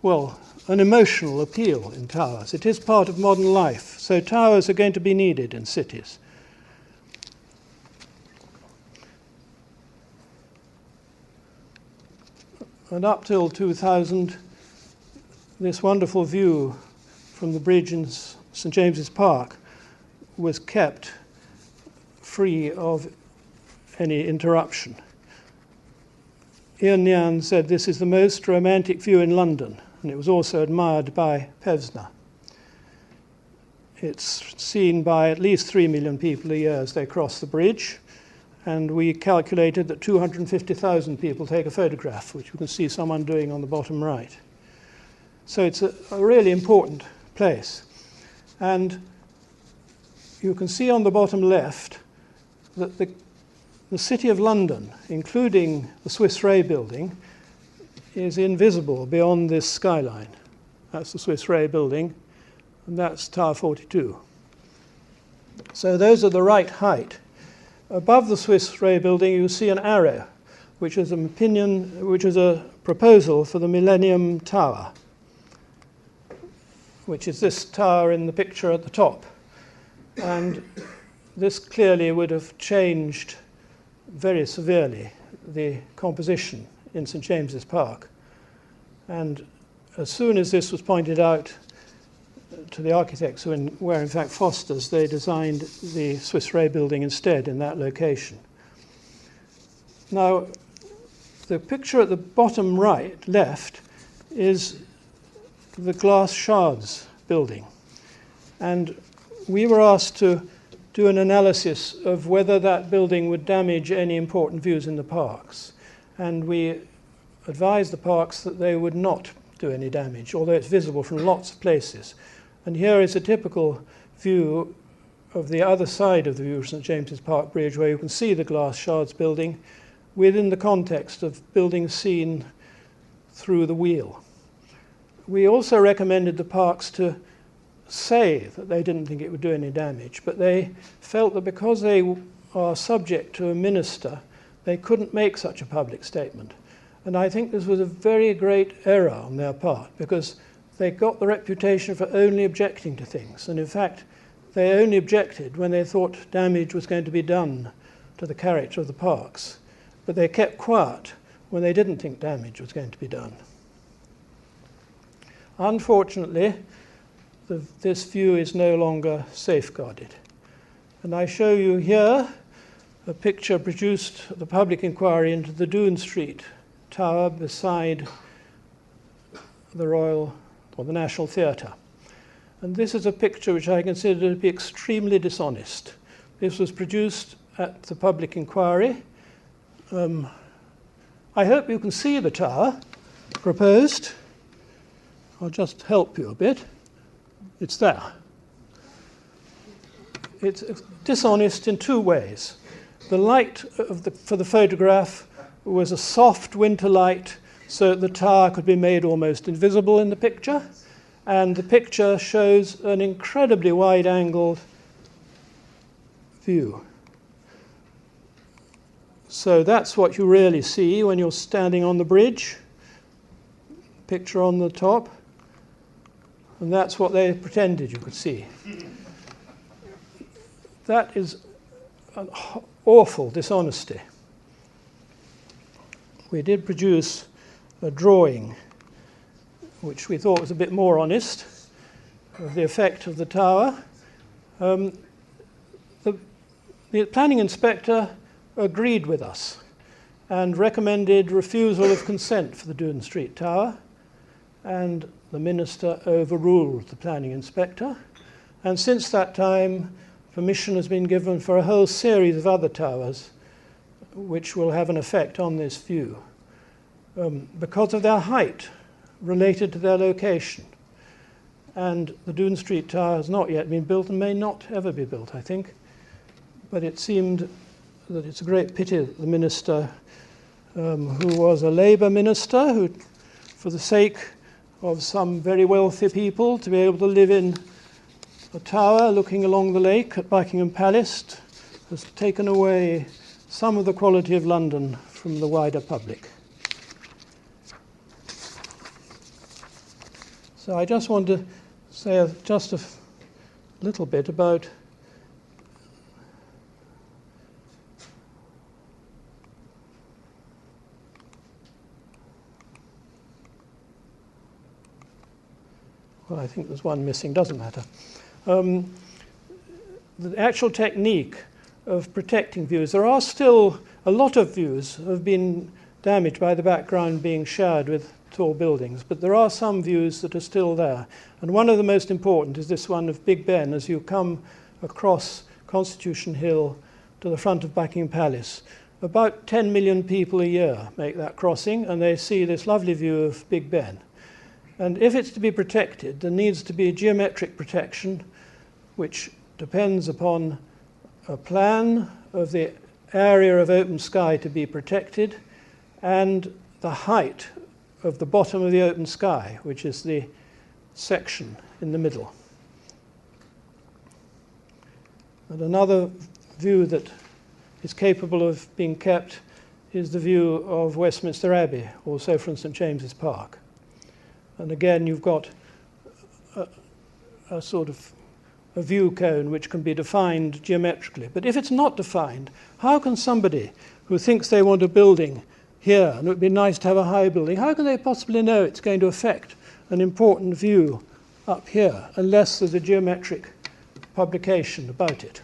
well, an emotional appeal in towers. It is part of modern life, so towers are going to be needed in cities. And up till 2000, this wonderful view from the bridge in St. James's Park was kept free of any interruption. Ian Nyan said this is the most romantic view in London, and it was also admired by Pevsner. It's seen by at least 3 million people a year as they cross the bridge, and we calculated that 250,000 people take a photograph, which you can see someone doing on the bottom right. So it's a really important place. And you can see on the bottom left that the City of London, including the Swiss Re building, is invisible beyond this skyline. That's the Swiss Re building, and that's Tower 42. So those are the right height. Above the Swiss Re building, you see an arrow, which is a proposal for the Millennium Tower, which is this tower in the picture at the top. And this clearly would have changed very severely the composition in St. James's Park. And as soon as this was pointed out to the architects who were in fact Foster's, they designed the Swiss Re building instead in that location. Now, the picture at the bottom left, is the Glass Shards building. And we were asked to do an analysis of whether that building would damage any important views in the parks. And we advised the parks that they would not do any damage, although it's visible from lots of places. And here is a typical view of the other side of the view of St. James's Park Bridge, where you can see the Glass Shards building within the context of buildings seen through the wheel. We also recommended the parks to say that they didn't think it would do any damage, but they felt that because they are subject to a minister, they couldn't make such a public statement. And I think this was a very great error on their part, because they got the reputation for only objecting to things. And in fact, they only objected when they thought damage was going to be done to the character of the parks. But they kept quiet when they didn't think damage was going to be done. Unfortunately, this view is no longer safeguarded. And I show you here a picture produced at the public inquiry into the Doon Street Tower beside the Royal or the National Theatre. And this is a picture which I consider to be extremely dishonest. This was produced at the public inquiry. I hope you can see the tower proposed. I'll just help you a bit. It's there. It's dishonest in two ways. The light for the photograph was a soft winter light, so that the tower could be made almost invisible in the picture. And the picture shows an incredibly wide-angled view. So that's what you really see when you're standing on the bridge. Picture on the top. And that's what they pretended you could see. That is an awful dishonesty. We did produce a drawing which we thought was a bit more honest of the effect of the tower. The planning inspector agreed with us and recommended refusal of consent for the Doon Street Tower, and the minister overruled the planning inspector. And since that time, permission has been given for a whole series of other towers which will have an effect on this view because of their height related to their location. And the Doon Street Tower has not yet been built and may not ever be built, I think. But it seemed that it's a great pity that the minister, who was a Labour minister, who, for the sake of some very wealthy people to be able to live in a tower looking along the lake at Buckingham Palace, has taken away some of the quality of London from the wider public. So I just want to say just a little bit about well, I think there's one missing, doesn't matter. The actual technique of protecting views. There are still a lot of views have been damaged by the background being shared with tall buildings, but there are some views that are still there. And one of the most important is this one of Big Ben as you come across Constitution Hill to the front of Buckingham Palace. About 10 million people a year make that crossing, and they see this lovely view of Big Ben. And if it's to be protected, there needs to be geometric protection, which depends upon a plan of the area of open sky to be protected and the height of the bottom of the open sky, which is the section in the middle. And another view that is capable of being kept is the view of Westminster Abbey, also from St James's Park. And again, you've got a sort of a view cone which can be defined geometrically. But if it's not defined, how can somebody who thinks they want a building here, and it would be nice to have a high building, how can they possibly know it's going to affect an important view up here unless there's a geometric publication about it?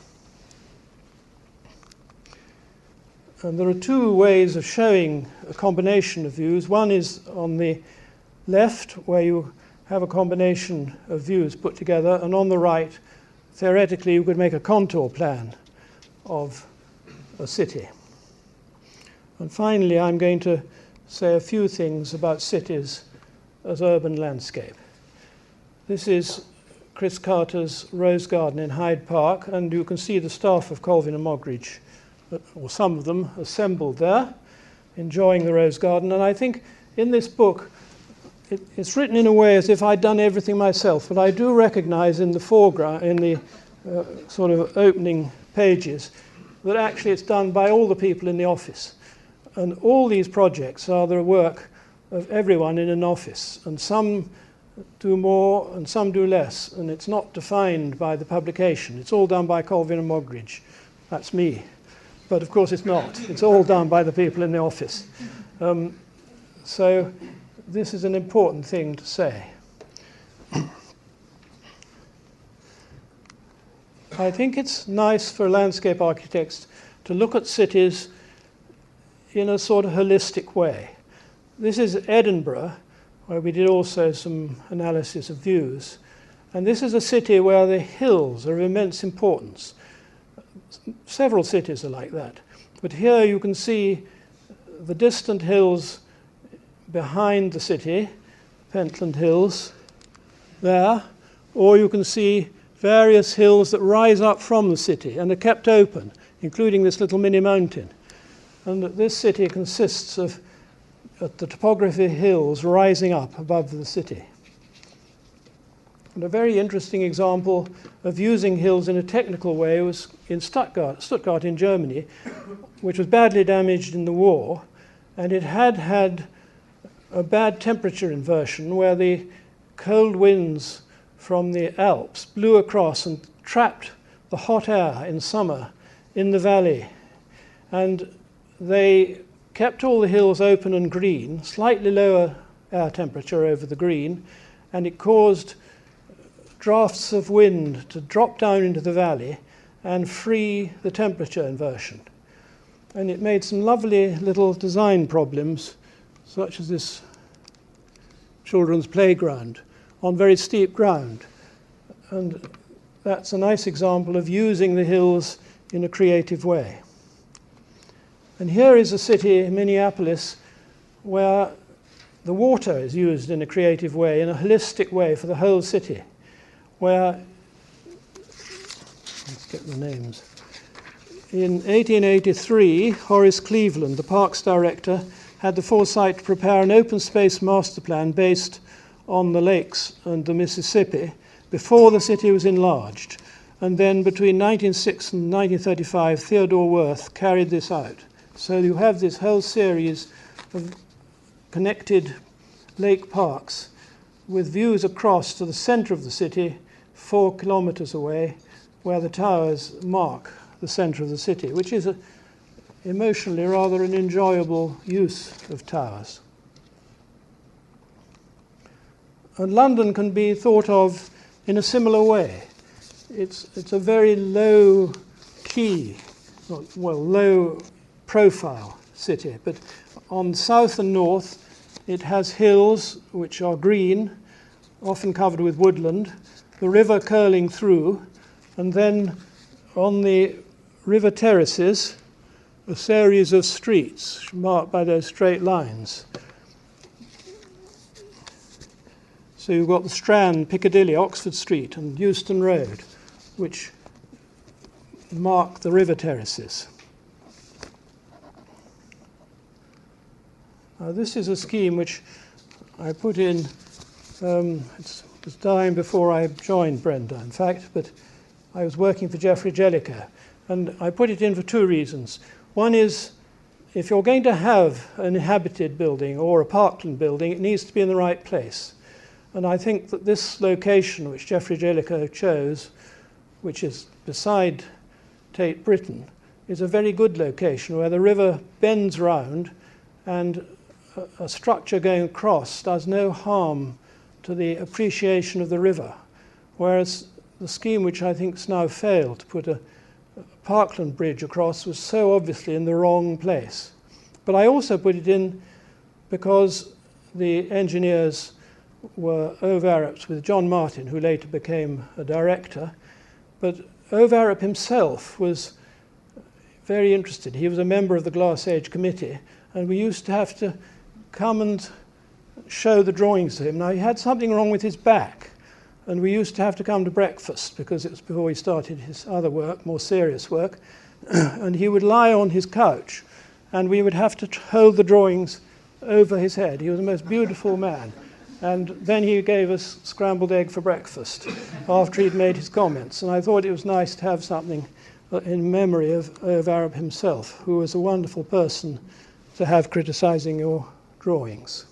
And there are two ways of showing a combination of views. One is on the left, where you have a combination of views put together, and on the right, theoretically, you could make a contour plan of a city. And finally, I'm going to say a few things about cities as urban landscape. This is Chris Carter's Rose Garden in Hyde Park, and you can see the staff of Colvin and Moggridge, or some of them, assembled there, enjoying the Rose Garden. And I think in this book, it's written in a way as if I'd done everything myself, but I do recognize in the foreground, in the sort of opening pages, that actually it's done by all the people in the office. And all these projects are the work of everyone in an office, and some do more and some do less, and it's not defined by the publication. It's all done by Colvin and Moggridge. That's me. But of course it's not. It's all done by the people in the office. So this is an important thing to say. I think it's nice for landscape architects to look at cities in a sort of holistic way. This is Edinburgh, where we did also some analysis of views. And this is a city where the hills are of immense importance. Several cities are like that. But here you can see the distant hills behind the city, Pentland Hills, there, or you can see various hills that rise up from the city and are kept open, including this little mini mountain. And this city consists of the topography hills rising up above the city. And a very interesting example of using hills in a technical way was in Stuttgart in Germany, which was badly damaged in the war, and it had a bad temperature inversion where the cold winds from the Alps blew across and trapped the hot air in summer in the valley. And they kept all the hills open and green, slightly lower air temperature over the green, and it caused drafts of wind to drop down into the valley and free the temperature inversion. And it made some lovely little design problems, such as this children's playground on very steep ground. And that's a nice example of using the hills in a creative way. And here is a city, Minneapolis, where the water is used in a creative way, in a holistic way for the whole city, where, let's get the names. In 1883, Horace Cleveland, the parks director, had the foresight to prepare an open space master plan based on the lakes and the Mississippi before the city was enlarged. And then between 1906 and 1935, Theodore Wirth carried this out. So you have this whole series of connected lake parks with views across to the centre of the city, 4 kilometres away, where the towers mark the centre of the city, which is emotionally rather an enjoyable use of towers. And London can be thought of in a similar way. It's a very low key, low profile city, but on south and north it has hills which are green, often covered with woodland, the river curling through, and then on the river terraces a series of streets marked by those straight lines. So you've got the Strand, Piccadilly, Oxford Street and Euston Road, which mark the river terraces. Now this is a scheme which I put in, it was dying before I joined Brenda, in fact, but I was working for Geoffrey Jellicoe, and I put it in for 2 reasons. One is, if you're going to have an inhabited building or a parkland building, it needs to be in the right place. And I think that this location, which Geoffrey Jellicoe chose, which is beside Tate Britain, is a very good location where the river bends round and a structure going across does no harm to the appreciation of the river. Whereas the scheme, which I think has now failed, to put a parkland bridge across, was so obviously in the wrong place. But I also put it in because the engineers were Ove Arups with John Martin, who later became a director. But Ove Arup himself was very interested. He was a member of the Glass Age Committee, and we used to have to come and show the drawings to him. Now, he had something wrong with his back, and we used to have to come to breakfast because it was before he started his other work, more serious work, and he would lie on his couch, and we would have to hold the drawings over his head. He was the most beautiful man. And then he gave us scrambled egg for breakfast after he'd made his comments. And I thought it was nice to have something in memory of Arup himself, who was a wonderful person to have criticising your drawings.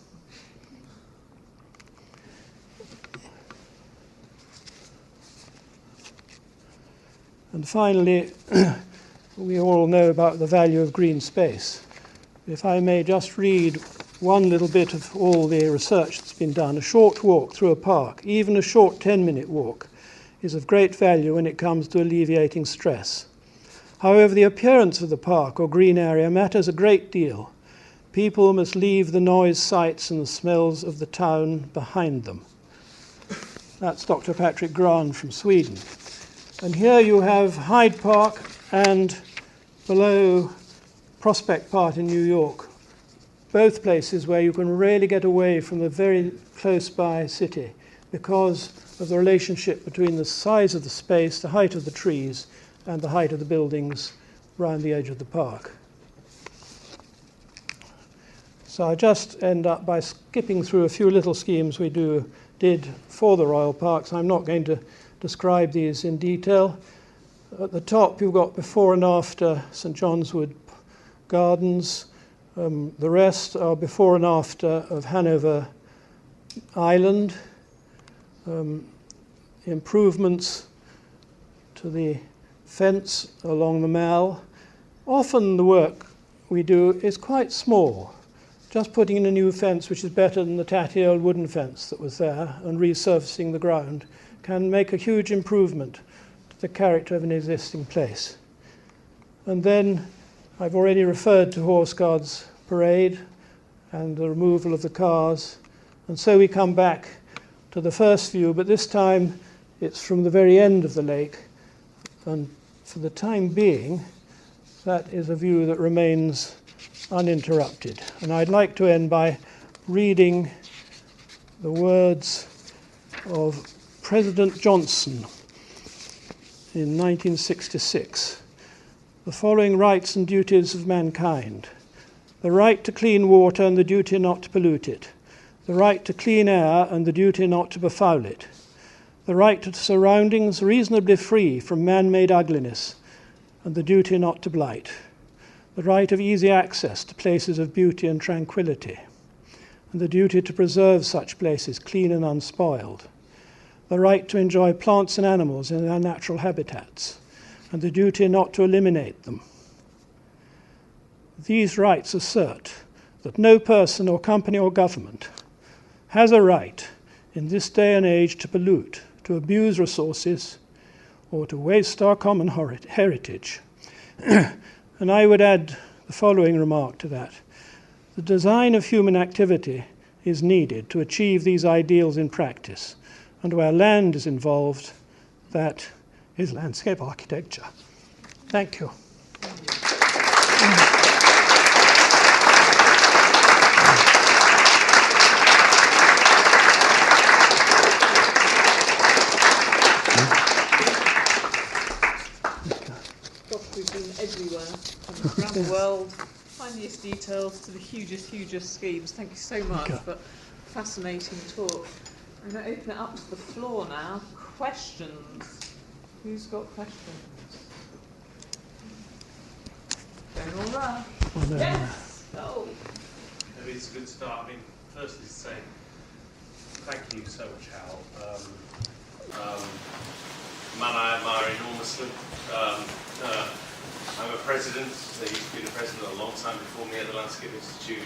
And finally, we all know about the value of green space. If I may just read one little bit of all the research that's been done. A short walk through a park, even a short 10-minute walk, is of great value when it comes to alleviating stress. However, the appearance of the park or green area matters a great deal. People must leave the noise, sights and the smells of the town behind them. That's Dr. Patrick Gran from Sweden. And here you have Hyde Park and below Prospect Park in New York, both places where you can really get away from the very close-by city because of the relationship between the size of the space, the height of the trees, and the height of the buildings around the edge of the park. So I just end up by skipping through a few little schemes we did for the Royal Parks. I'm not going to describe these in detail. At the top you've got before and after St John's Wood Gardens. The rest are before and after of Hanover Island, improvements to the fence along the Mall. Often the work we do is quite small, just putting in a new fence which is better than the tatty old wooden fence that was there, and resurfacing the ground can make a huge improvement to the character of an existing place. And then I've already referred to Horse Guards Parade and the removal of the cars, and so we come back to the first view, but this time it's from the very end of the lake, and for the time being that is a view that remains uninterrupted. And I'd like to end by reading the words of President Johnson in 1966. The following rights and duties of mankind: the right to clean water and the duty not to pollute it, the right to clean air and the duty not to befoul it, the right to surroundings reasonably free from man-made ugliness, and the duty not to blight, the right of easy access to places of beauty and tranquility, and the duty to preserve such places clean and unspoiled, the right to enjoy plants and animals in their natural habitats, and the duty not to eliminate them. These rights assert that no person or company or government has a right in this day and age to pollute, to abuse resources, or to waste our common heritage. And I would add the following remark to that. The design of human activity is needed to achieve these ideals in practice, and where land is involved, that is landscape architecture. Thank you. We've been everywhere, around the world, tiniest details to the hugest schemes. Thank you so much for a fascinating talk. I'm going to open it up to the floor now. Questions? Who's got questions? Going all right. Yes. Oh. Maybe it's a good start. I mean, firstly, to say thank you so much, Hal. Man I admire enormously. I'm a president. He's been a president a long time before me at the Landscape Institute,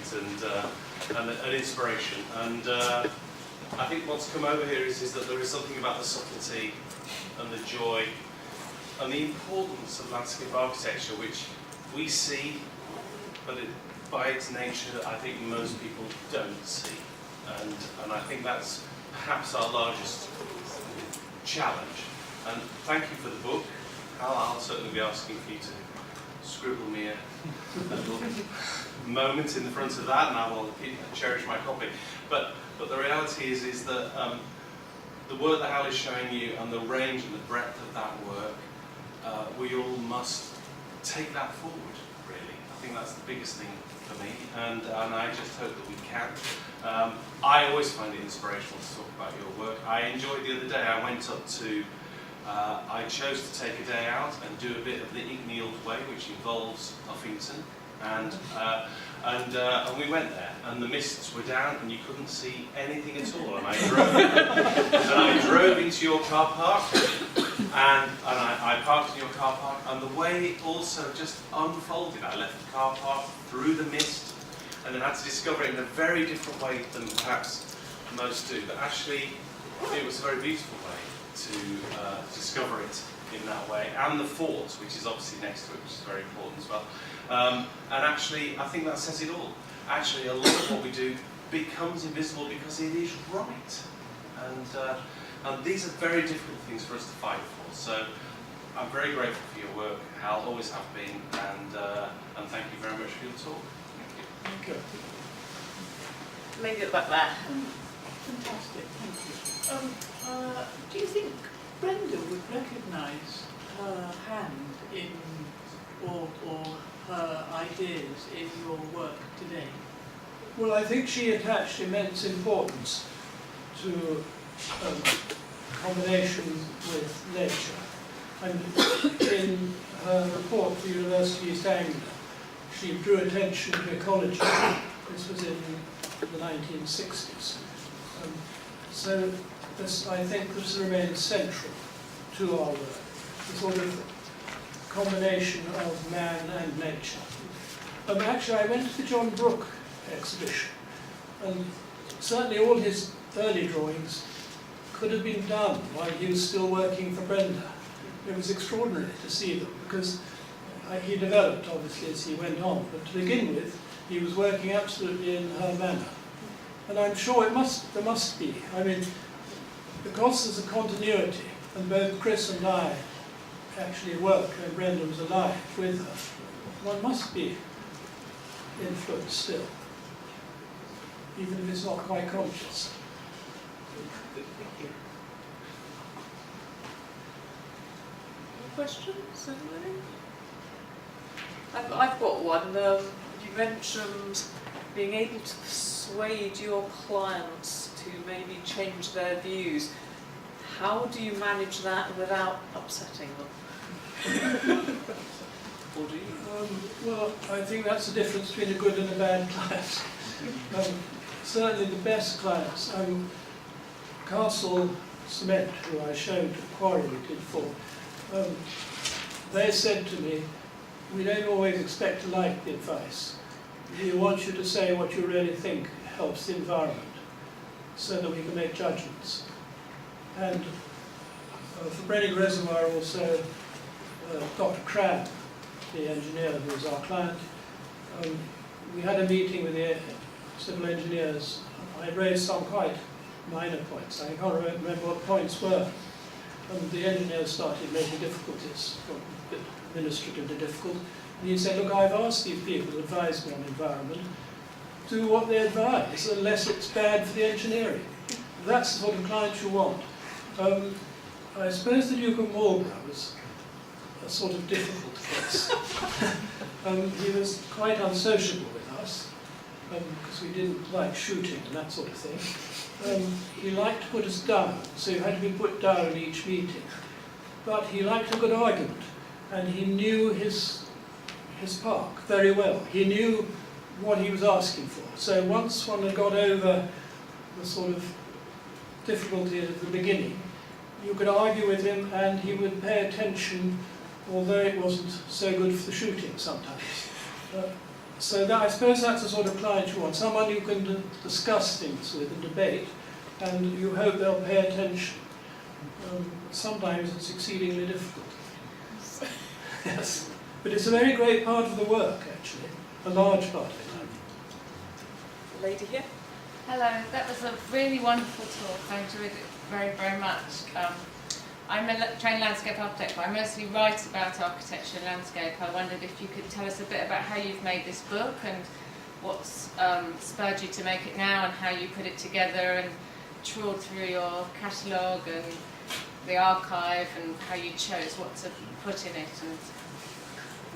and an inspiration. And I think what's come over here is that there is something about the subtlety and the joy and the importance of landscape architecture, which we see, but by its nature, I think most people don't see. And I think that's perhaps our largest challenge. And thank you for the book. I'll certainly be asking for you to scribble me a little moment in the front of that, and I will cherish my copy. But the reality is that the work that Hal is showing you and the range and the breadth of that work, we all must take that forward, really. I think that's the biggest thing for me, and I just hope that we can. I always find it inspirational to talk about your work. I enjoyed the other day, I went up to I chose to take a day out and do a bit of the Icknield Way, which involves Huffington, and we went there, and the mists were down, and you couldn't see anything at all. And I drove into your car park, and I parked in your car park, and the way it also just unfolded. I left the car park through the mist, and then had to discover it in a very different way than perhaps most do. But actually, it was a very beautiful way to discover it in that way, and the fort, which is obviously next to it, which is very important as well. And actually, I think that says it all. Actually, a lot of what we do becomes invisible because it is right. And these are very difficult things for us to fight for. So I'm very grateful for your work, Hal, always have been, and thank you very much for your talk. Thank you. Thank you. Lady at the back there. Fantastic, thank you. Do you think Brenda would recognise her hand in, or her ideas in your work today? Well, I think she attached immense importance to combination with nature. And in her report to University East Anglia, she drew attention to ecology. This was in the 1960s. So this, I think this remains central to our work, the sort of combination of man and nature. Actually, I went to the John Brooke exhibition, and certainly all his early drawings could have been done while he was still working for Brenda. It was extraordinary to see them, because he developed, obviously, as he went on, but to begin with, he was working absolutely in her manner. And I'm sure there must be. I mean, because there's a continuity, and both Chris and I actually work, and Brenda was alive with her, one must be influenced still, even if it's not quite conscious. Questions, anybody? I've got one. You mentioned being able to persuade your clients to maybe change their views. how do you manage that without upsetting them? Or do you? Well, I think that's the difference between a good and a bad client. Certainly the best clients, Castle Cement, who I showed Quarry did for, they said to me, we don't always expect to like the advice. We want you to say what you really think helps the environment, so that we can make judgments. And for Brendon Reservoir also, Dr. Crabb, the engineer who was our client, we had a meeting with the civil engineers. I raised some quite minor points. I can't remember what the points were. And the engineers started making difficulties, a bit administratively difficult. And he said, look, I've asked these people to advise me on the environment, do what they advise, unless it's bad for the engineering. That's the sort of client you want. I suppose the Duke of Marlborough was a sort of difficult case. He was quite unsociable with us, because we didn't like shooting and that sort of thing. He liked to put us down, so you had to be put down in each meeting. But he liked a good argument, and he knew his park very well. He knew what he was asking for. So once one had got over the sort of difficulty at the beginning, you could argue with him and he would pay attention, although it wasn't so good for the shooting sometimes. So that, I suppose that's the sort of client you want, someone you can discuss things with and debate, and you hope they'll pay attention. Sometimes it's exceedingly difficult. Yes. But it's a very great part of the work, actually, a large part of it. The lady here. Hello, that was a really wonderful talk. I enjoyed it very, very much. I'm a trained landscape architect, but I mostly write about architecture and landscape. I wondered if you could tell us a bit about how you've made this book and what's spurred you to make it now and how you put it together and trawled through your catalogue and the archive and how you chose what to put in it and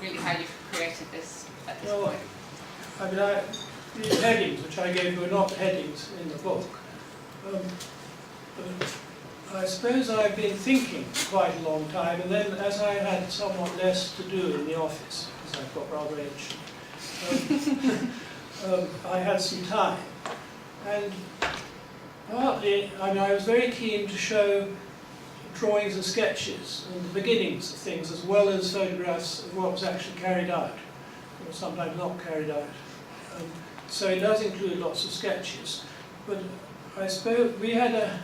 really how you've created this at this point. I mean, these headings, which I gave you, are not headings in the book. I suppose I've been thinking quite a long time, and then as I had somewhat less to do in the office, because I've got rather ancient, I had some time. And partly, I mean, I was very keen to show drawings and sketches and the beginnings of things, as well as photographs of what was actually carried out, or sometimes not carried out. So it does include lots of sketches. But I suppose we had a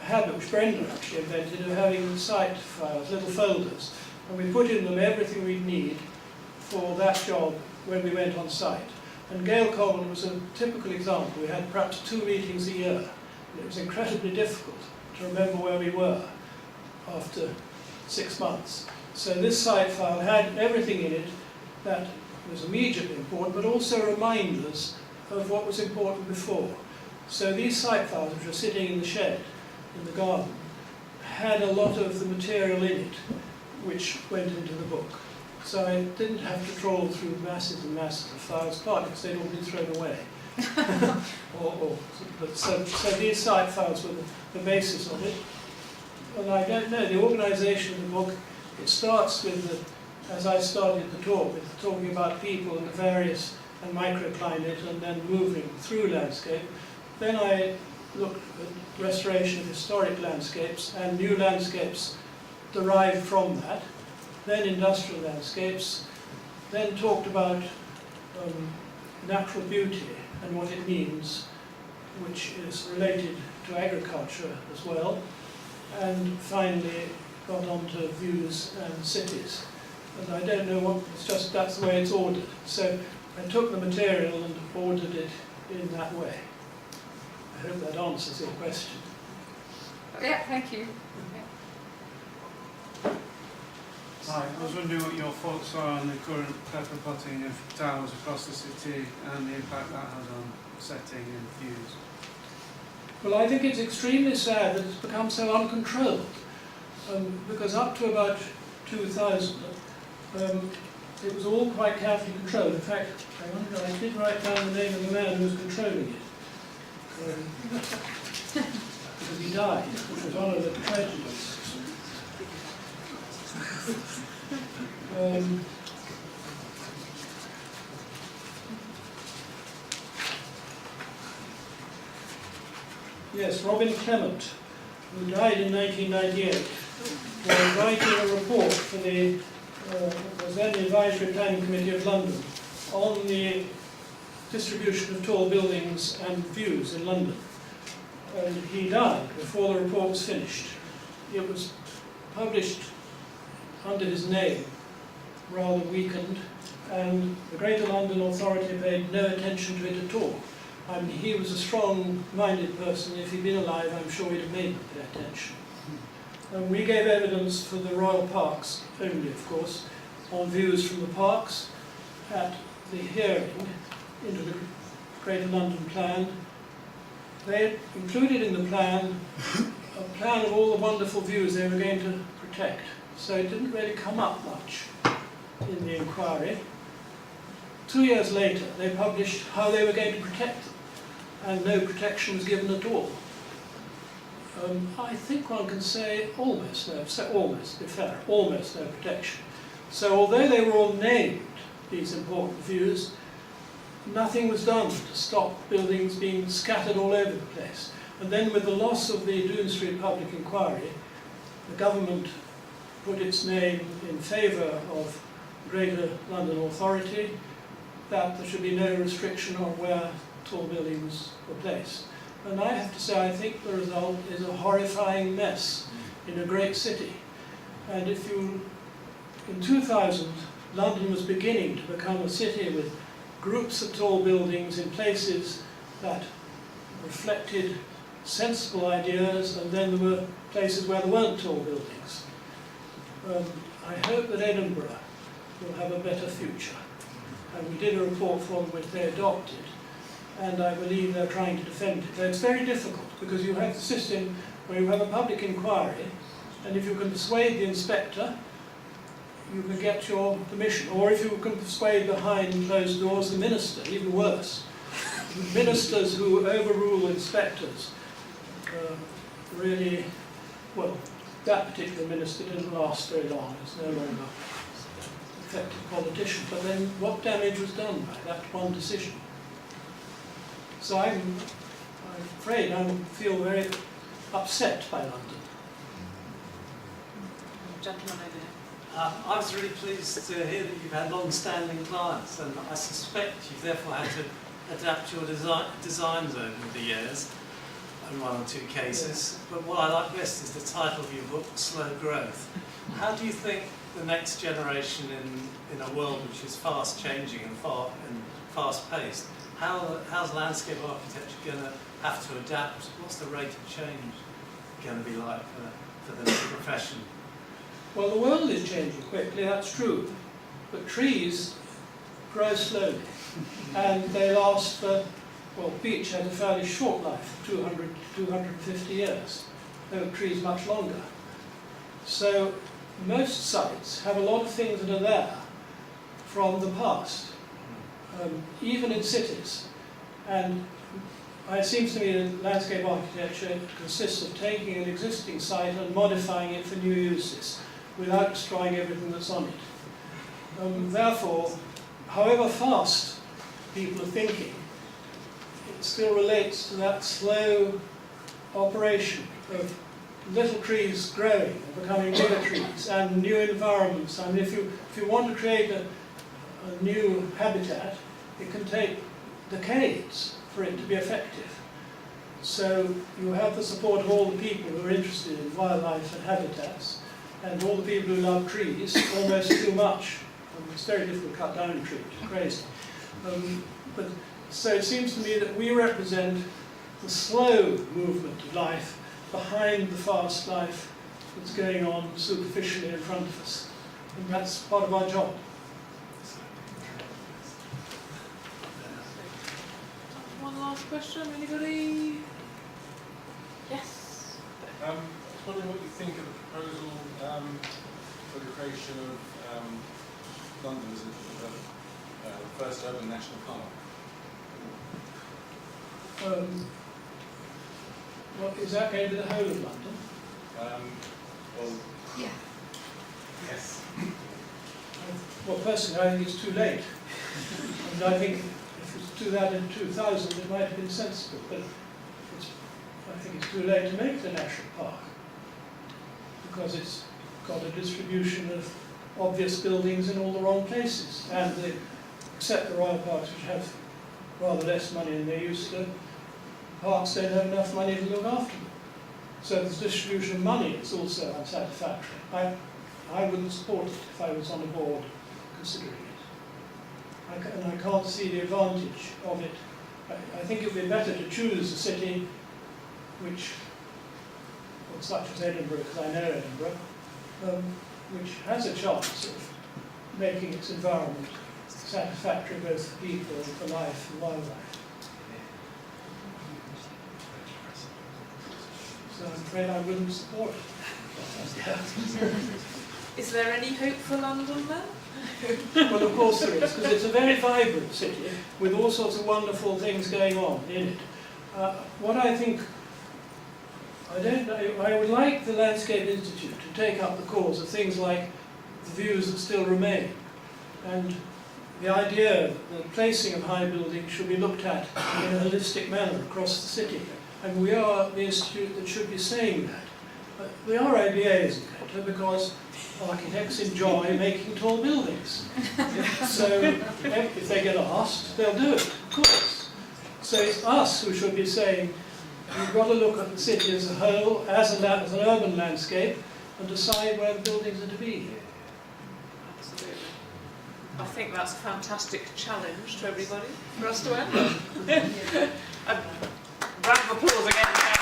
habit, which Brendon actually invented, of having site files, little folders, and we put in them everything we'd need for that job when we went on site. And Gale Common was a typical example. We had perhaps 2 meetings a year, and it was incredibly difficult to remember where we were after 6 months. So this site file had everything in it that was immediately important, but also reminders of what was important before. So these site files, which are sitting in the shed, in the garden, had a lot of the material in it which went into the book. So I didn't have to trawl through masses and masses of files, partly because they'd all been thrown away. So these site files were the basis of it. And I don't know, the organisation of the book, it starts with, as I started the talk, with talking about people and the various and microclimate, and then moving through landscape. Then I looked at restoration of historic landscapes and new landscapes derived from that, then industrial landscapes, then talked about natural beauty and what it means, which is related to agriculture as well, and finally got on to views and cities. And I don't know what, it's just that's the way it's ordered. So I took the material and ordered it in that way. I hope that answers your question. Yeah, thank you. Hi, I was wondering what your thoughts are on the current pepper potting of towers across the city and the impact that has on setting and views. Well, I think it's extremely sad that it's become so uncontrolled, because up to about 2000, it was all quite carefully controlled. In fact, I did write down the name of the man who was controlling it. because he died, which was one of the tragedies. Yes, Robin Clement, who died in 1998, was writing a report for the was then the Advisory Planning Committee of London on the distribution of tall buildings and views in London. And he died before the report was finished. It was published under his name, rather weakened, and the Greater London Authority paid no attention to it at all. I mean, he was a strong-minded person. If he'd been alive, I'm sure he'd have made them pay attention. And we gave evidence for the Royal Parks only, of course, on views from the parks at the hearing into the Greater London Plan. They included in the plan a plan of all the wonderful views they were going to protect. So it didn't really come up much in the inquiry. 2 years later, they published how they were going to protect them, and no protection was given at all. I think one can say almost no, almost, to be fair, almost no protection. So although they were all named, these important views, nothing was done to stop buildings being scattered all over the place. And then with the loss of the Doon Street Public Inquiry, the government put its name in favour of Greater London Authority, that there should be no restriction on where tall buildings were placed. And I have to say, I think the result is a horrifying mess in a great city. And if you, in 2000, London was beginning to become a city with groups of tall buildings in places that reflected sensible ideas, and then there were places where there weren't tall buildings. I hope that Edinburgh will have a better future. And we did a report for them which they adopted, and I believe they're trying to defend it. But it's very difficult, because you have the system where you have a public inquiry, and if you can persuade the inspector, you can get your permission. Or if you can persuade behind closed doors the minister, even worse. Ministers who overrule inspectors really, well, that particular minister didn't last very long. It's no longer effective politician. But then what damage was done by that one decision? So I'm afraid I feel very upset by London. Gentleman over here. I was really pleased to hear that you've had long-standing clients, and I suspect you've therefore had to adapt your designs over the years, in one or two cases. But what I like best is the title of your book, Slow Growth. How do you think the next generation in a world which is fast-changing and fast-paced, how's landscape architecture going to have to adapt? What's the rate of change going to be like for the profession? Well, the world is changing quickly, that's true. But trees grow slowly. And they last for, well, beech has a fairly short life, 200 to 250 years. Oak trees much longer. So most sites have a lot of things that are there from the past, even in cities. And it seems to me that landscape architecture consists of taking an existing site and modifying it for new uses, without destroying everything that's on it. Therefore, however fast people are thinking, it still relates to that slow operation of little trees growing and becoming bigger trees, and new environments. I mean, if you want to create a new habitat, it can take decades for it to be effective. So you have the support of all the people who are interested in wildlife and habitats, and all the people who love trees, almost too much. It's very difficult to cut down a tree, it's crazy. So it seems to me that we represent the slow movement of life behind the fast life that's going on superficially in front of us. And that's part of our job. One last question, anybody? Yes. I was wondering what you think of the proposal for the creation of London as the first urban national park. Well, is that going to be the whole of London? Well, Yeah. yes. Well, personally, I think it's too late. And I think if it was do that in 2000, it might have been sensible, but I think it's too late to make it a national park because it's got a distribution of obvious buildings in all the wrong places, and except the royal parks, which have rather less money than they used to, parks don't have enough money to look after them. So the distribution of money is also unsatisfactory. I wouldn't support it if I was on the board considering it. And I can't see the advantage of it. I think it would be better to choose a city which, well, such as Edinburgh, because I know Edinburgh, which has a chance of making its environment satisfactory both for people and for life and wildlife. So I'm afraid I wouldn't support it. Is there any hope for London then? Well, of course there is, because it's a very vibrant city with all sorts of wonderful things going on in it. What I think, I don't know, I would like the Landscape Institute to take up the cause of things like the views that still remain, and the idea that the placing of high buildings should be looked at in a holistic manner across the city. And we are the institute that should be saying that. The RIBA isn't better because architects enjoy making tall buildings. So if they get asked, they'll do it, of course. So it's us who should be saying, you've got to look at the city as a whole, as an urban landscape, and decide where the buildings are to be. Absolutely. I think that's a fantastic challenge to everybody for us to end on. Round of applause again.